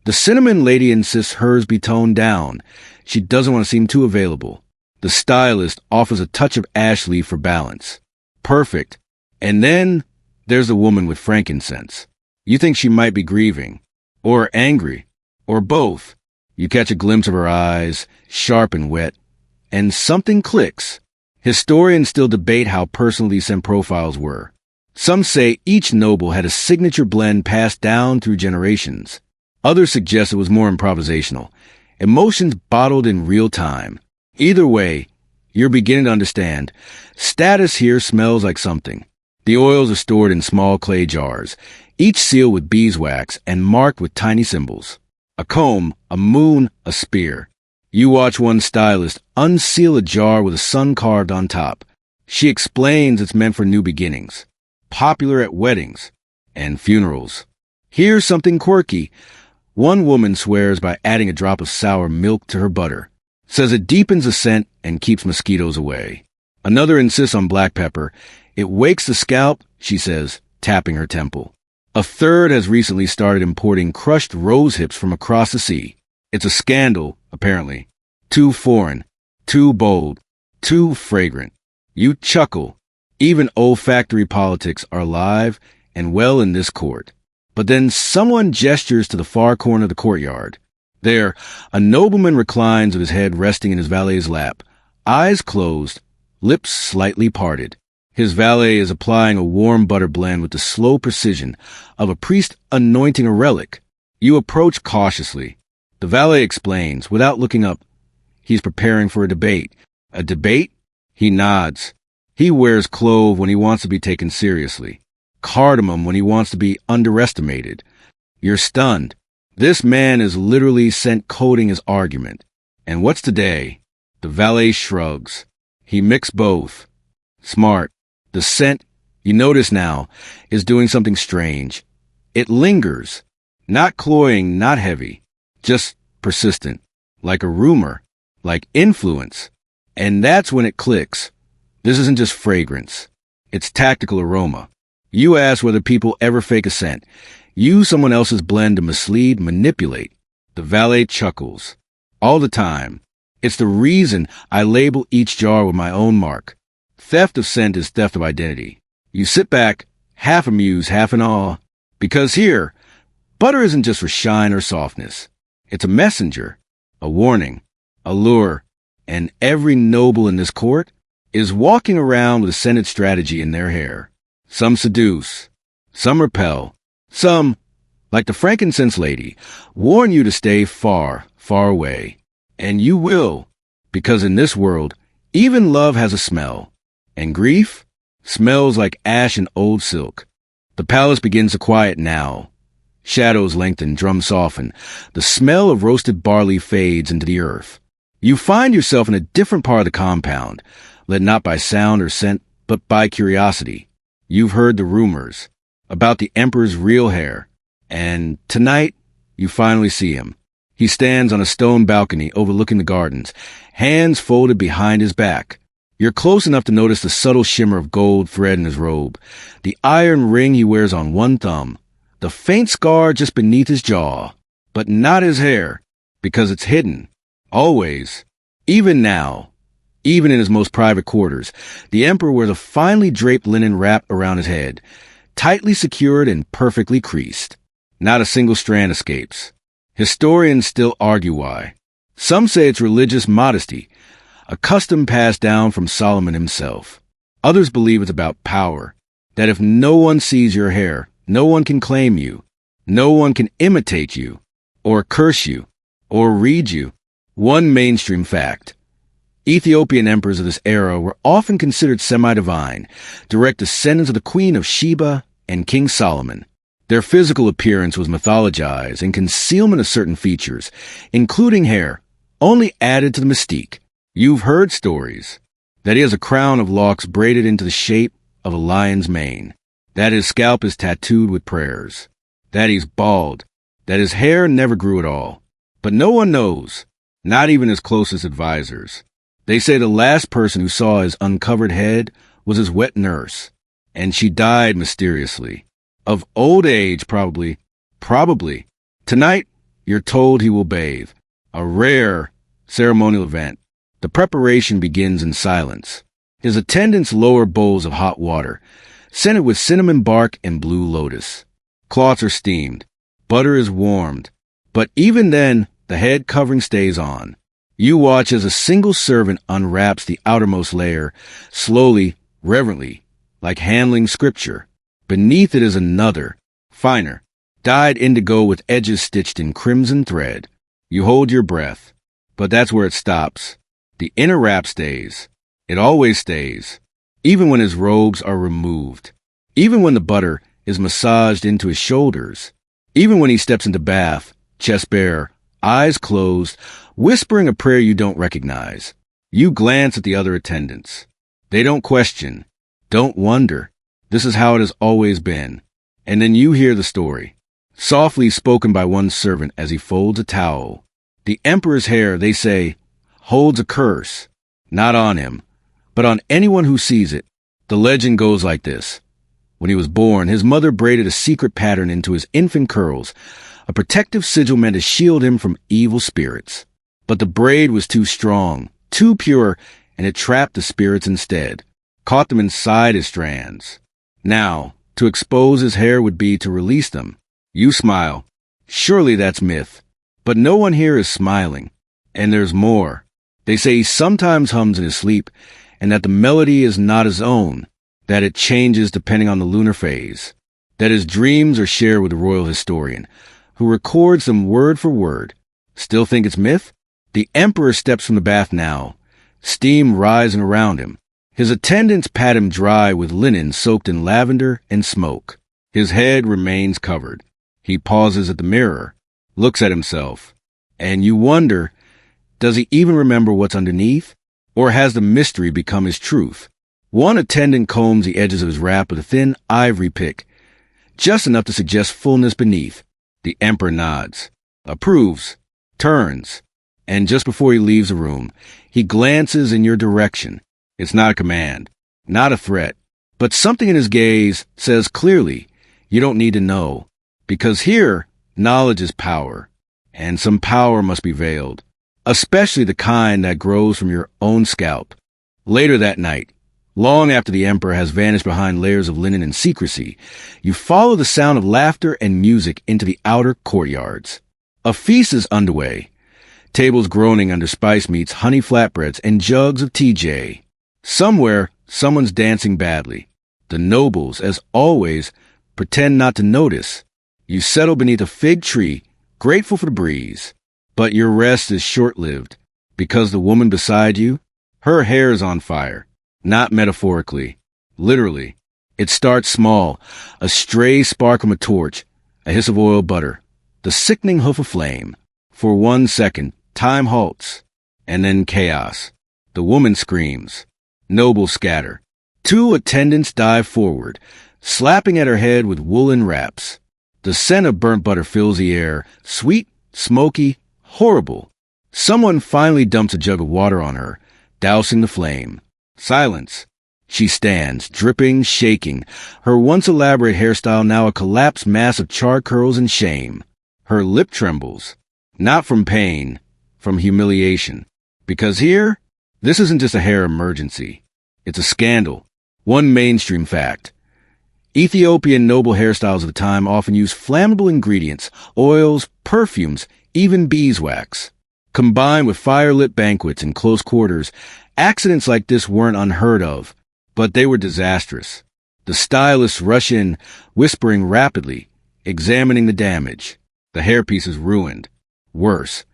the cinnamon lady insists hers be toned down. She doesn't want to seem too available. The stylist offers a touch of ash leaf for balance. Perfect. And then there's the woman with frankincense. You think she might be grieving, or angry, or both. You catch a glimpse of her eyes, sharp and wet, and something clicks. Historians still debate how personal these scent profiles were. Some say each noble had a signature blend passed down through generations. Others suggest it was more improvisational, emotions bottled in real time. Either way, you're beginning to understand. Status here smells like something. The oils are stored in small clay jars, each sealed with beeswax and marked with tiny symbols. A comb, a moon, a spear. You watch one stylist unseal a jar with a sun carved on top. She explains it's meant for new beginnings, popular at weddings and funerals. Here's something quirky. One woman swears by adding a drop of sour milk to her butter, says it deepens the scent and keeps mosquitoes away. Another insists on black pepper. It wakes the scalp, she says, tapping her temple. A third has recently started importing crushed rose hips from across the sea. It's a scandal, apparently. Too foreign, too bold, too fragrant. You chuckle. Even olfactory politics are alive and well in this court. But then someone gestures to the far corner of the courtyard. There, a nobleman reclines with his head resting in his valet's lap, eyes closed, lips slightly parted. His valet is applying a warm butter blend with the slow precision of a priest anointing a relic. You approach cautiously. The valet explains, without looking up, he's preparing for a debate. A debate? He nods. He wears clove when he wants to be taken seriously. Cardamom when he wants to be underestimated. You're stunned. This man is literally scent coding his argument. And what's today? The valet shrugs. He mixed both. Smart. The scent, you notice now, is doing something strange. It lingers. Not cloying, not heavy. Just persistent. Like a rumor. Like influence. And that's when it clicks. This isn't just fragrance. It's tactical aroma. You ask whether people ever fake a scent. Use someone else's blend to mislead, manipulate. The valet chuckles. All the time. It's the reason I label each jar with my own mark. Theft of scent is theft of identity. You sit back, half amused, half in awe. Because here, butter isn't just for shine or softness. It's a messenger, a warning, a lure. And every noble in this court is walking around with a scented strategy in their hair. Some seduce, some repel, some, like the frankincense lady, warn you to stay far, far away. And you will, because in this world, even love has a smell. And grief smells like ash and old silk. The palace begins to quiet now. Shadows lengthen, drums soften. The smell of roasted barley fades into the earth. You find yourself in a different part of the compound, led not by sound or scent, but by curiosity. You've heard the rumors about the emperor's real hair, and tonight you finally see him. He stands on a stone balcony overlooking the gardens, hands folded behind his back. You're close enough to notice the subtle shimmer of gold thread in his robe, the iron ring he wears on one thumb, the faint scar just beneath his jaw. But not his hair, because it's hidden. Always. Even now. Even in his most private quarters, the emperor wears a finely draped linen wrap around his head, tightly secured and perfectly creased. Not a single strand escapes. Historians still argue why. Some say it's religious modesty, a custom passed down from Solomon himself. Others believe it's about power, that if no one sees your hair, no one can claim you, no one can imitate you, or curse you, or read you. One mainstream fact. Ethiopian emperors of this era were often considered semi-divine, direct descendants of the Queen of Sheba and King Solomon. Their physical appearance was mythologized, and concealment of certain features, including hair, only added to the mystique. You've heard stories that he has a crown of locks braided into the shape of a lion's mane, that his scalp is tattooed with prayers, that he's bald, that his hair never grew at all. But no one knows, not even his closest advisors. They say the last person who saw his uncovered head was his wet nurse, and she died mysteriously. Of old age, probably. Probably. Tonight, you're told he will bathe. A rare ceremonial event. The preparation begins in silence. His attendants lower bowls of hot water, scented with cinnamon bark and blue lotus. Cloths are steamed. Butter is warmed. But even then, the head covering stays on. You watch as a single servant unwraps the outermost layer, slowly, reverently, like handling scripture. Beneath it is another, finer, dyed indigo with edges stitched in crimson thread. You hold your breath, but that's where it stops. The inner wrap stays. It always stays, even when his robes are removed, even when the butter is massaged into his shoulders, even when he steps into bath, chest bare, eyes closed, whispering a prayer you don't recognize. You glance at the other attendants. They don't question, don't wonder. This is how it has always been. And then you hear the story, softly spoken by one servant as he folds a towel. The emperor's hair, they say, holds a curse, not on him, but on anyone who sees it. The legend goes like this. When he was born, his mother braided a secret pattern into his infant curls, a protective sigil meant to shield him from evil spirits. But the braid was too strong, too pure, and it trapped the spirits instead, caught them inside his strands. Now, to expose his hair would be to release them. You smile. Surely that's myth. But no one here is smiling. And there's more. They say he sometimes hums in his sleep, and that the melody is not his own, that it changes depending on the lunar phase, that his dreams are shared with the royal historian, who records them word for word. Still think it's myth? The emperor steps from the bath now, steam rising around him. His attendants pat him dry with linen soaked in lavender and smoke. His head remains covered. He pauses at the mirror, looks at himself, and you wonder, does he even remember what's underneath? Or has the mystery become his truth? One attendant combs the edges of his wrap with a thin ivory pick, just enough to suggest fullness beneath. The emperor nods, approves, turns, and just before he leaves the room, he glances in your direction. It's not a command, not a threat, but something in his gaze says clearly, you don't need to know, because here, knowledge is power, and some power must be veiled, especially the kind that grows from your own scalp. Later that night, long after the emperor has vanished behind layers of linen and secrecy, you follow the sound of laughter and music into the outer courtyards. A feast is underway, tables groaning under spice meats, honey flatbreads, and jugs of TJ. Somewhere, someone's dancing badly. The nobles, as always, pretend not to notice. You settle beneath a fig tree, grateful for the breeze. But your rest is short-lived, because the woman beside you, her hair is on fire. Not metaphorically, literally. It starts small, a stray spark from a torch, a hiss of oil butter, the sickening hoof of flame. For 1 second, time halts, and then chaos. The woman screams. Nobles scatter. 2 attendants dive forward, slapping at her head with woolen wraps. The scent of burnt butter fills the air, sweet, smoky, Horrible. Someone finally dumps a jug of water on her, dousing the flame. Silence. She stands, dripping, shaking, her once elaborate hairstyle now a collapsed mass of charred curls and shame. Her lip trembles. Not from pain, from humiliation. Because here, this isn't just a hair emergency. It's a scandal. One mainstream fact. Ethiopian noble hairstyles of the time often use flammable ingredients, oils, perfumes, even beeswax. Combined with fire-lit banquets in close quarters, accidents like this weren't unheard of, but they were disastrous. The stylists rush in, whispering rapidly, examining the damage. The hairpiece is ruined. Worse,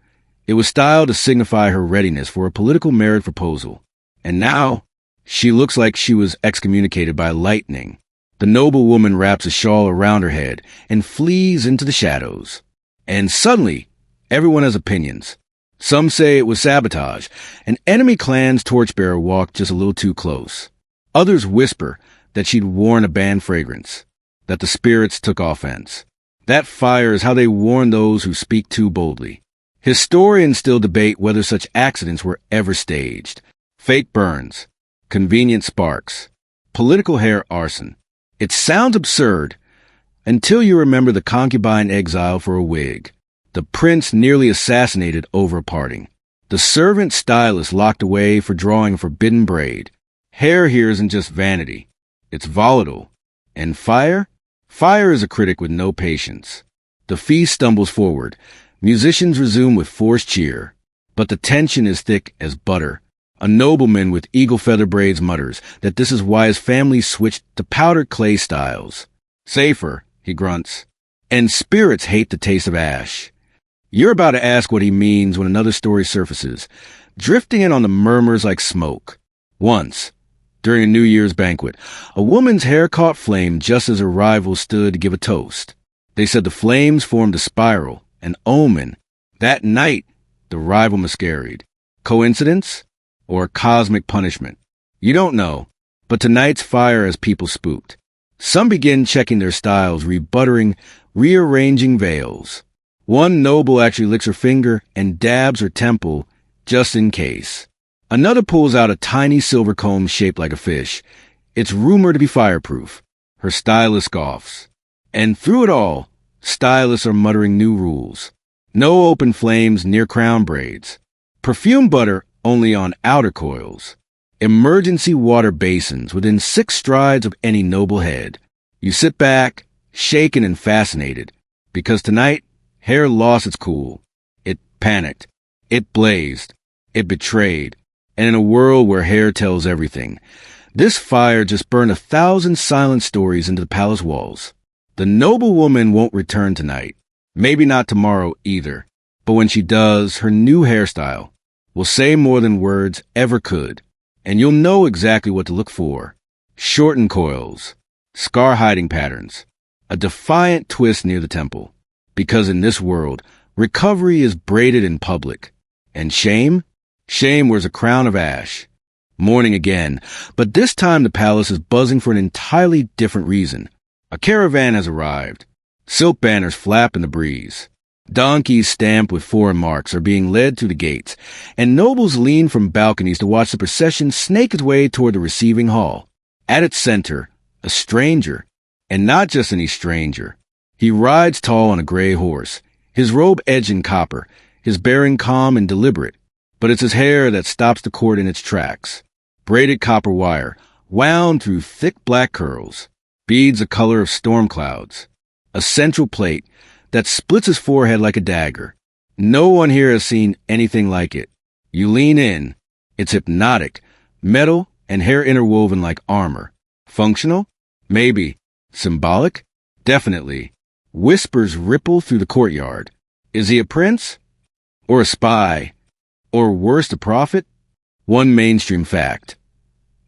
it was styled to signify her readiness for a political marriage proposal. And now, she looks like she was excommunicated by lightning. The noble woman wraps a shawl around her head and flees into the shadows. And suddenly, everyone has opinions. Some say it was sabotage. An enemy clan's torchbearer walked just a little too close. Others whisper that she'd worn a banned fragrance, that the spirits took offense. That fire is how they warn those who speak too boldly. Historians still debate whether such accidents were ever staged. Fake burns, convenient sparks, political hair arson. It sounds absurd until you remember the concubine exiled for a wig, the prince nearly assassinated over a parting, the servant stylist locked away for drawing a forbidden braid. Hair here isn't just vanity. It's volatile. And fire? Fire is a critic with no patience. The feast stumbles forward. Musicians resume with forced cheer. But the tension is thick as butter. A nobleman with eagle feather braids mutters that this is why his family switched to powdered clay styles. Safer, he grunts. And spirits hate the taste of ash. You're about to ask what he means when another story surfaces, drifting in on the murmurs like smoke. Once, during a New Year's banquet, a woman's hair caught flame just as her rival stood to give a toast. They said the flames formed a spiral, an omen. That night, the rival miscarried. Coincidence? Or cosmic punishment? You don't know, but tonight's fire has people spooked. Some begin checking their styles, rebuttering, rearranging veils. One noble actually licks her finger and dabs her temple, just in case. Another pulls out a tiny silver comb shaped like a fish. It's rumored to be fireproof. Her stylist scoffs. And through it all, stylists are muttering new rules. No open flames near crown braids. Perfume butter only on outer coils. Emergency water basins within 6 strides of any noble head. You sit back, shaken and fascinated, because tonight, hair lost its cool. It panicked. It blazed. It betrayed. And in a world where hair tells everything, this fire just burned 1,000 silent stories into the palace walls. The noble woman won't return tonight. Maybe not tomorrow either. But when she does, her new hairstyle will say more than words ever could. And you'll know exactly what to look for. Shortened coils, scar-hiding patterns, a defiant twist near the temple. Because in this world, recovery is braided in public. And shame? Shame wears a crown of ash. Mourning again, but this time the palace is buzzing for an entirely different reason. A caravan has arrived. Silk banners flap in the breeze. Donkeys stamped with foreign marks are being led through the gates, and nobles lean from balconies to watch the procession snake its way toward the receiving hall. At its center, a stranger, and not just any stranger. He rides tall on a gray horse, his robe edged in copper, his bearing calm and deliberate. But it's his hair that stops the court in its tracks. Braided copper wire, wound through thick black curls, beads the color of storm clouds. A central plate that splits his forehead like a dagger. No one here has seen anything like it. You lean in. It's hypnotic, metal and hair interwoven like armor. Functional? Maybe. Symbolic? Definitely. Whispers ripple through the courtyard. Is he a prince? Or a spy? Or worse, a prophet? One mainstream fact.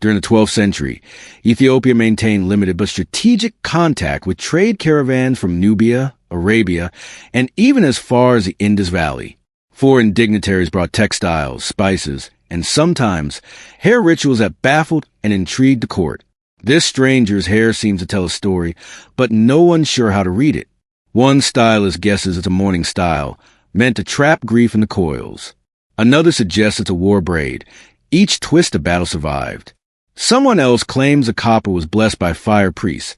During the 12th century, Ethiopia maintained limited but strategic contact with trade caravans from Nubia, Arabia, and even as far as the Indus Valley. Foreign dignitaries brought textiles, spices, and sometimes hair rituals that baffled and intrigued the court. This stranger's hair seems to tell a story, but no one's sure how to read it. One stylist guesses it's a mourning style, meant to trap grief in the coils. Another suggests it's a war braid, each twist a battle survived. Someone else claims the copper was blessed by fire priests,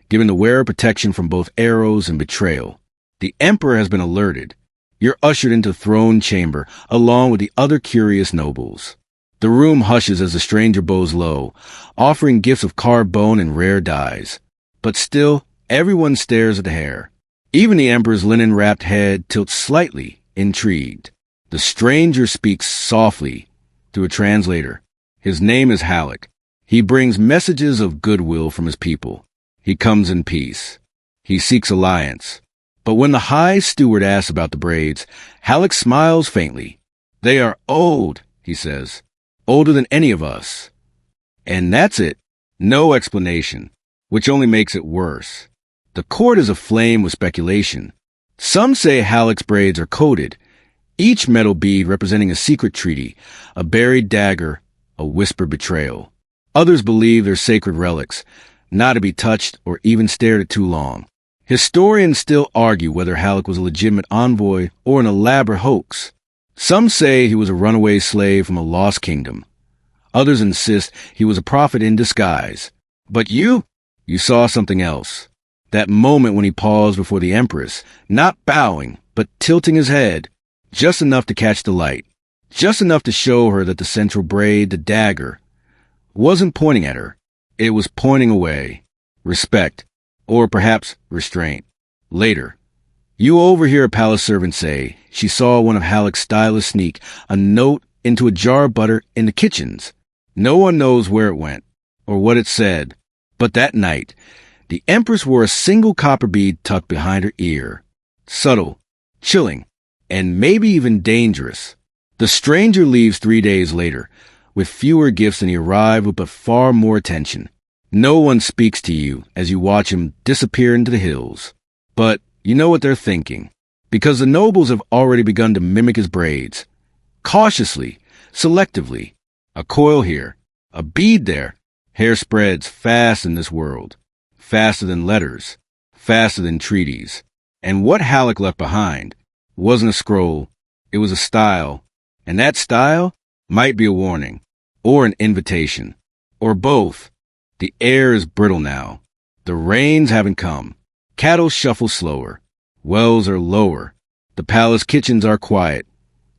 giving the wearer protection from both arrows and betrayal. The emperor has been alerted. You're ushered into the throne chamber, along with the other curious nobles. The room hushes as the stranger bows low, offering gifts of carved bone and rare dyes. But still, everyone stares at the hair. Even the emperor's linen-wrapped head tilts slightly, intrigued. The stranger speaks softly through a translator. His name is Halleck. He brings messages of goodwill from his people. He comes in peace. He seeks alliance. But when the high steward asks about the braids, Halleck smiles faintly. They are old, he says. Older than any of us. And that's it. No explanation, which only makes it worse. The court is aflame with speculation. Some say Halleck's braids are coded, each metal bead representing a secret treaty, a buried dagger, a whispered betrayal. Others believe they're sacred relics, not to be touched or even stared at too long. Historians still argue whether Halleck was a legitimate envoy or an elaborate hoax. Some say he was a runaway slave from a lost kingdom. Others insist he was a prophet in disguise. But you saw something else. That moment when he paused before the empress, not bowing, but tilting his head, just enough to catch the light, just enough to show her that the central braid, the dagger, wasn't pointing at her. It was pointing away. Respect, or perhaps restraint. Later, you overhear a palace servant say she saw one of Halleck's stylists sneak a note into a jar of butter in the kitchens. No one knows where it went or what it said, but that night, the empress wore a single copper bead tucked behind her ear. Subtle, chilling, and maybe even dangerous. The stranger leaves 3 days later, with fewer gifts than he arrived with, but far more attention. No one speaks to you as you watch him disappear into the hills. But you know what they're thinking, because the nobles have already begun to mimic his braids. Cautiously, selectively. A coil here, a bead there. Hair spreads fast in this world. Faster than letters, faster than treaties. And what Halleck left behind wasn't a scroll, it was a style. And that style might be a warning, or an invitation, or both. The air is brittle now. The rains haven't come. Cattle shuffle slower. Wells are lower. The palace kitchens are quiet.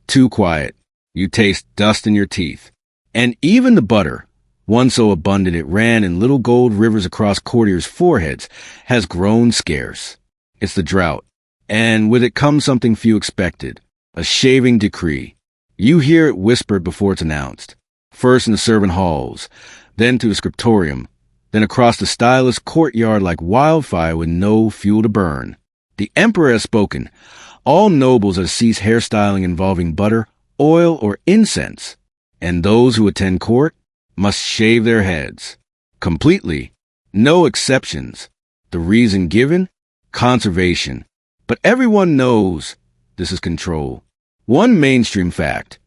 Too quiet. You taste dust in your teeth. And even the butter, once so abundant it ran in little gold rivers across courtiers' foreheads, has grown scarce. It's the drought. And with it comes something few expected. A shaving decree. You hear it whispered before it's announced. First in the servant halls, then to the scriptorium, then across the stylist courtyard like wildfire with no fuel to burn. The emperor has spoken. All nobles are to cease hairstyling involving butter, oil, or incense. And those who attend court must shave their heads. Completely. No exceptions. The reason given? Conservation. But everyone knows this is control. One mainstream fact.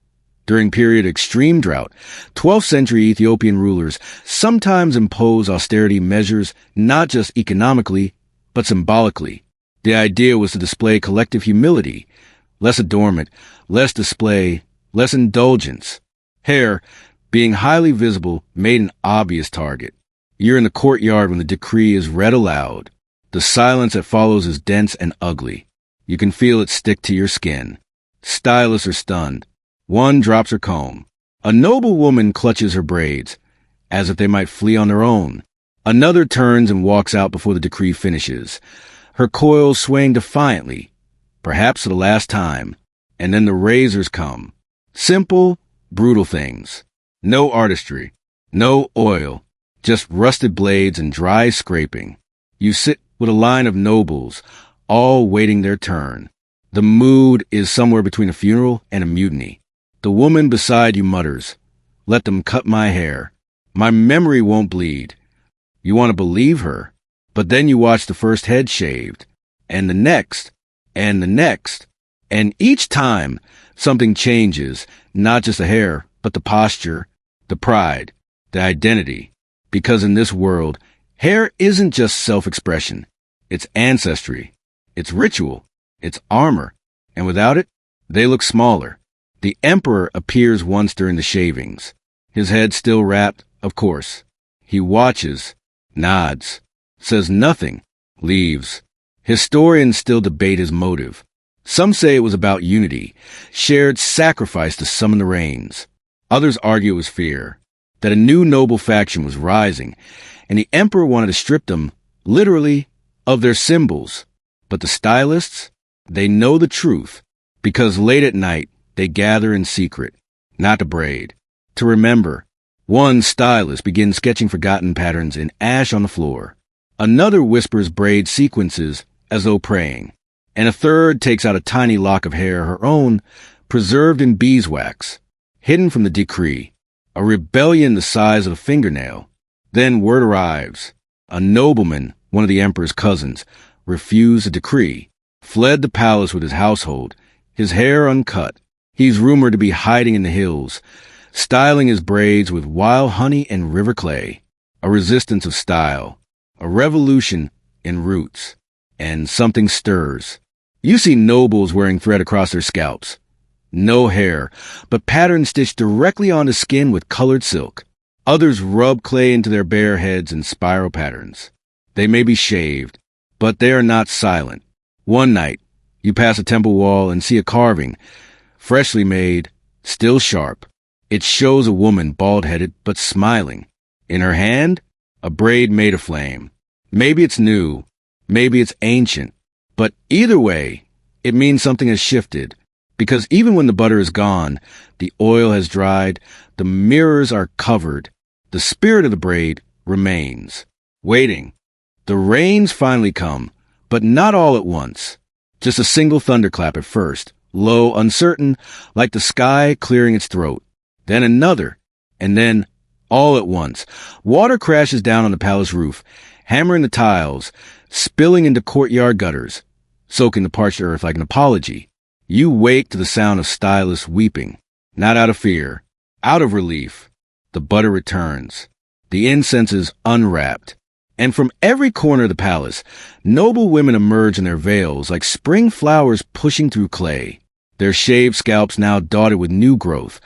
During period of extreme drought, 12th century Ethiopian rulers sometimes impose austerity measures not just economically, but symbolically. The idea was to display collective humility, less adornment, less display, less indulgence. Hair, being highly visible, made an obvious target. You're in the courtyard when the decree is read aloud. The silence that follows is dense and ugly. You can feel it stick to your skin. Stylists are stunned. One drops her comb. A noble woman clutches her braids, as if they might flee on their own. Another turns and walks out before the decree finishes, her coils swaying defiantly, perhaps for the last time. And then the razors come. Simple, brutal things. No artistry, no oil, just rusted blades and dry scraping. You sit with a line of nobles, all waiting their turn. The mood is somewhere between a funeral and a mutiny. The woman beside you mutters, "Let them cut my hair. My memory won't bleed." You want to believe her, but then you watch the first head shaved, and the next, and the next, and each time something changes, not just the hair, but the posture, the pride, the identity. Because in this world, hair isn't just self-expression. It's ancestry. It's ritual. It's armor. And without it, They look smaller. The emperor appears once during the shavings. His head still wrapped, of course. He watches, nods, says nothing, leaves. Historians still debate his motive. Some say it was about unity, shared sacrifice to summon the rains. Others argue it was fear, that a new noble faction was rising, and the emperor wanted to strip them, literally, of their symbols. But the stylists, they know the truth, because late at night, they gather in secret, not to braid, to remember. One stylist begins sketching forgotten patterns in ash on the floor. Another whispers braid sequences as though praying. And a third takes out a tiny lock of hair, her own, preserved in beeswax, hidden from the decree, a rebellion the size of a fingernail. Then word arrives. A nobleman, one of the emperor's cousins, refused the decree, fled the palace with his household, his hair uncut. He's rumored to be hiding in the hills, styling his braids with wild honey and river clay. A resistance of style, a revolution in roots, and something stirs. You see nobles wearing thread across their scalps. No hair, but patterns stitched directly onto skin with colored silk. Others rub clay into their bare heads in spiral patterns. They may be shaved, but they are not silent. One night, you pass a temple wall and see a carving, freshly made, still sharp. It shows a woman bald-headed but smiling. In her hand, a braid made of flame. Maybe it's new, maybe it's ancient, but either way, it means something has shifted. Because even when the butter is gone, the oil has dried, the mirrors are covered, the spirit of the braid remains, waiting. The rains finally come, but not all at once. Just a single thunderclap at first, low, uncertain, like the sky clearing its throat. Then another, and then, all at once, water crashes down on the palace roof, hammering the tiles, spilling into courtyard gutters, soaking the parched earth like an apology. You wake to the sound of stylists weeping, not out of fear, out of relief. The butter returns. The incense is unwrapped. And from every corner of the palace, noble women emerge in their veils like spring flowers pushing through clay, their shaved scalps now dotted with new growth,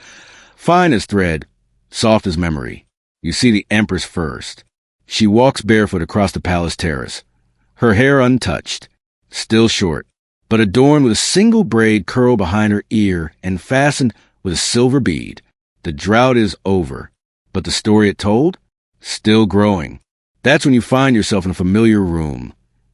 fine as thread, soft as memory. You see the empress first. She walks barefoot across the palace terrace, her hair untouched, still short, but adorned with a single braid curled behind her ear and fastened with a silver bead. The drought is over, but the story it told? Still growing. That's when you find yourself in a familiar room,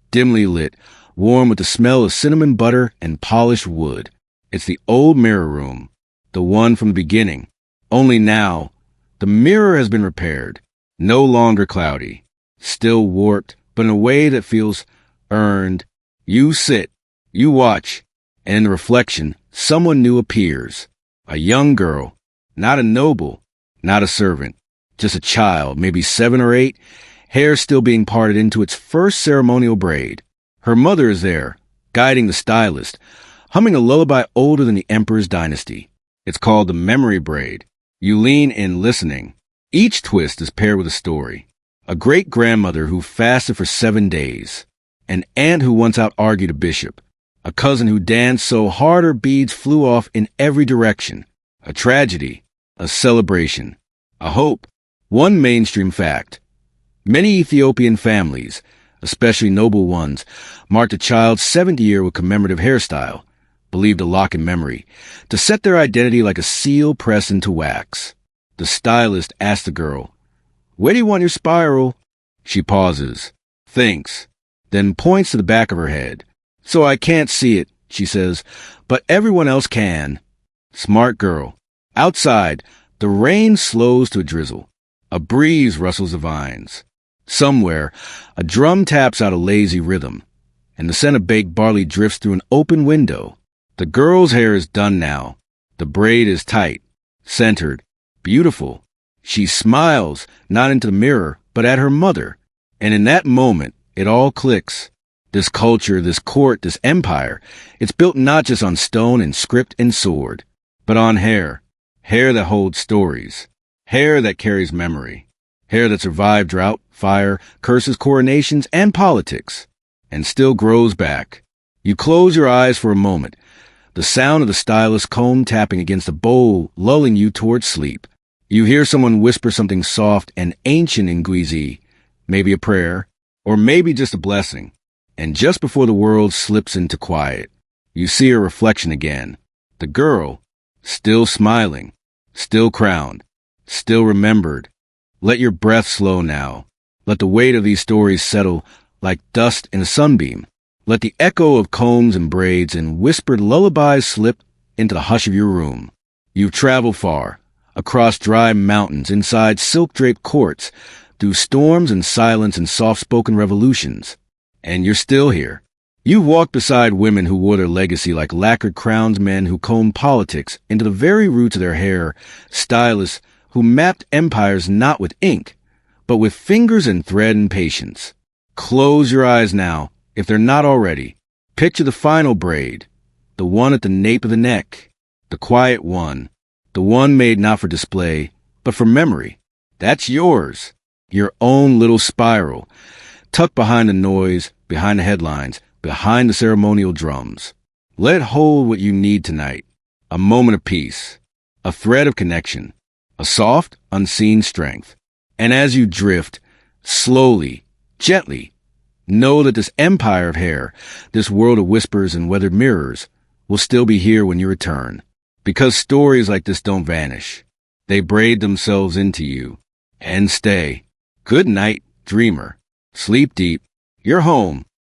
dimly lit, warm with the smell of cinnamon butter and polished wood. It's the old mirror room, the one from the beginning. Only now, the mirror has been repaired, no longer cloudy, still warped, but in a way that feels earned. You sit, you watch, and in the reflection, someone new appears. A young girl, not a noble, not a servant, just a child, maybe 7 or 8, hair still being parted into its first ceremonial braid. Her mother is there, guiding the stylist, humming a lullaby older than the emperor's dynasty. It's called the memory braid. You lean in listening. Each twist is paired with a story. A great-grandmother who fasted for 7 days. An aunt who once out-argued a bishop. A cousin who danced so hard her beads flew off in every direction. A tragedy. A celebration. A hope. One mainstream fact. Many Ethiopian families, especially noble ones, marked a child's 7th year with commemorative hairstyle, believed to lock in memory, to set their identity like a seal pressed into wax. The stylist asked the girl, "Where do you want your spiral?" She pauses, thinks, then points to the back of her head. "So I can't see it," she says, "but everyone else can." Smart girl. Outside, the rain slows to a drizzle. A breeze rustles the vines. Somewhere, a drum taps out a lazy rhythm, and the scent of baked barley drifts through an open window. The girl's hair is done now. The braid is tight, centered, beautiful. She smiles, not into the mirror, but at her mother. And in that moment, it all clicks. This culture, this court, this empire, it's built not just on stone and script and sword, but on hair. Hair that holds stories. Hair that carries memory. Hair that survived drought, fire, curses, coronations, and politics, and still grows back. You close your eyes for a moment, The sound of the stylus comb tapping against the bowl, lulling you towards sleep. You hear someone whisper something soft and ancient in Guizi, maybe a prayer, or maybe just a blessing. And just before the world slips into quiet, you see her reflection again. The girl, still smiling, still crowned, still remembered. Let your breath slow now. Let the weight of these stories settle like dust in a sunbeam. Let the echo of combs and braids and whispered lullabies slip into the hush of your room. You've traveled far, across dry mountains, inside silk-draped courts, through storms and silence and soft-spoken revolutions. And you're still here. You've walked beside women who wore their legacy like lacquered crowns, men who combed politics into the very roots of their hair, stylists who mapped empires not with ink, but with fingers and thread and patience. Close your eyes now, if they're not already. Picture the final braid, the one at the nape of the neck, the quiet one, the one made not for display, but for memory. That's yours, your own little spiral, tucked behind the noise, behind the headlines, behind the ceremonial drums. Let it hold what you need tonight, a moment of peace, a thread of connection, a soft, unseen strength. And as you drift, slowly, gently, know that this empire of hair, this world of whispers and weathered mirrors, will still be here when you return. Because stories like this don't vanish. They braid themselves into you and stay. Good night, dreamer. Sleep deep. You're home.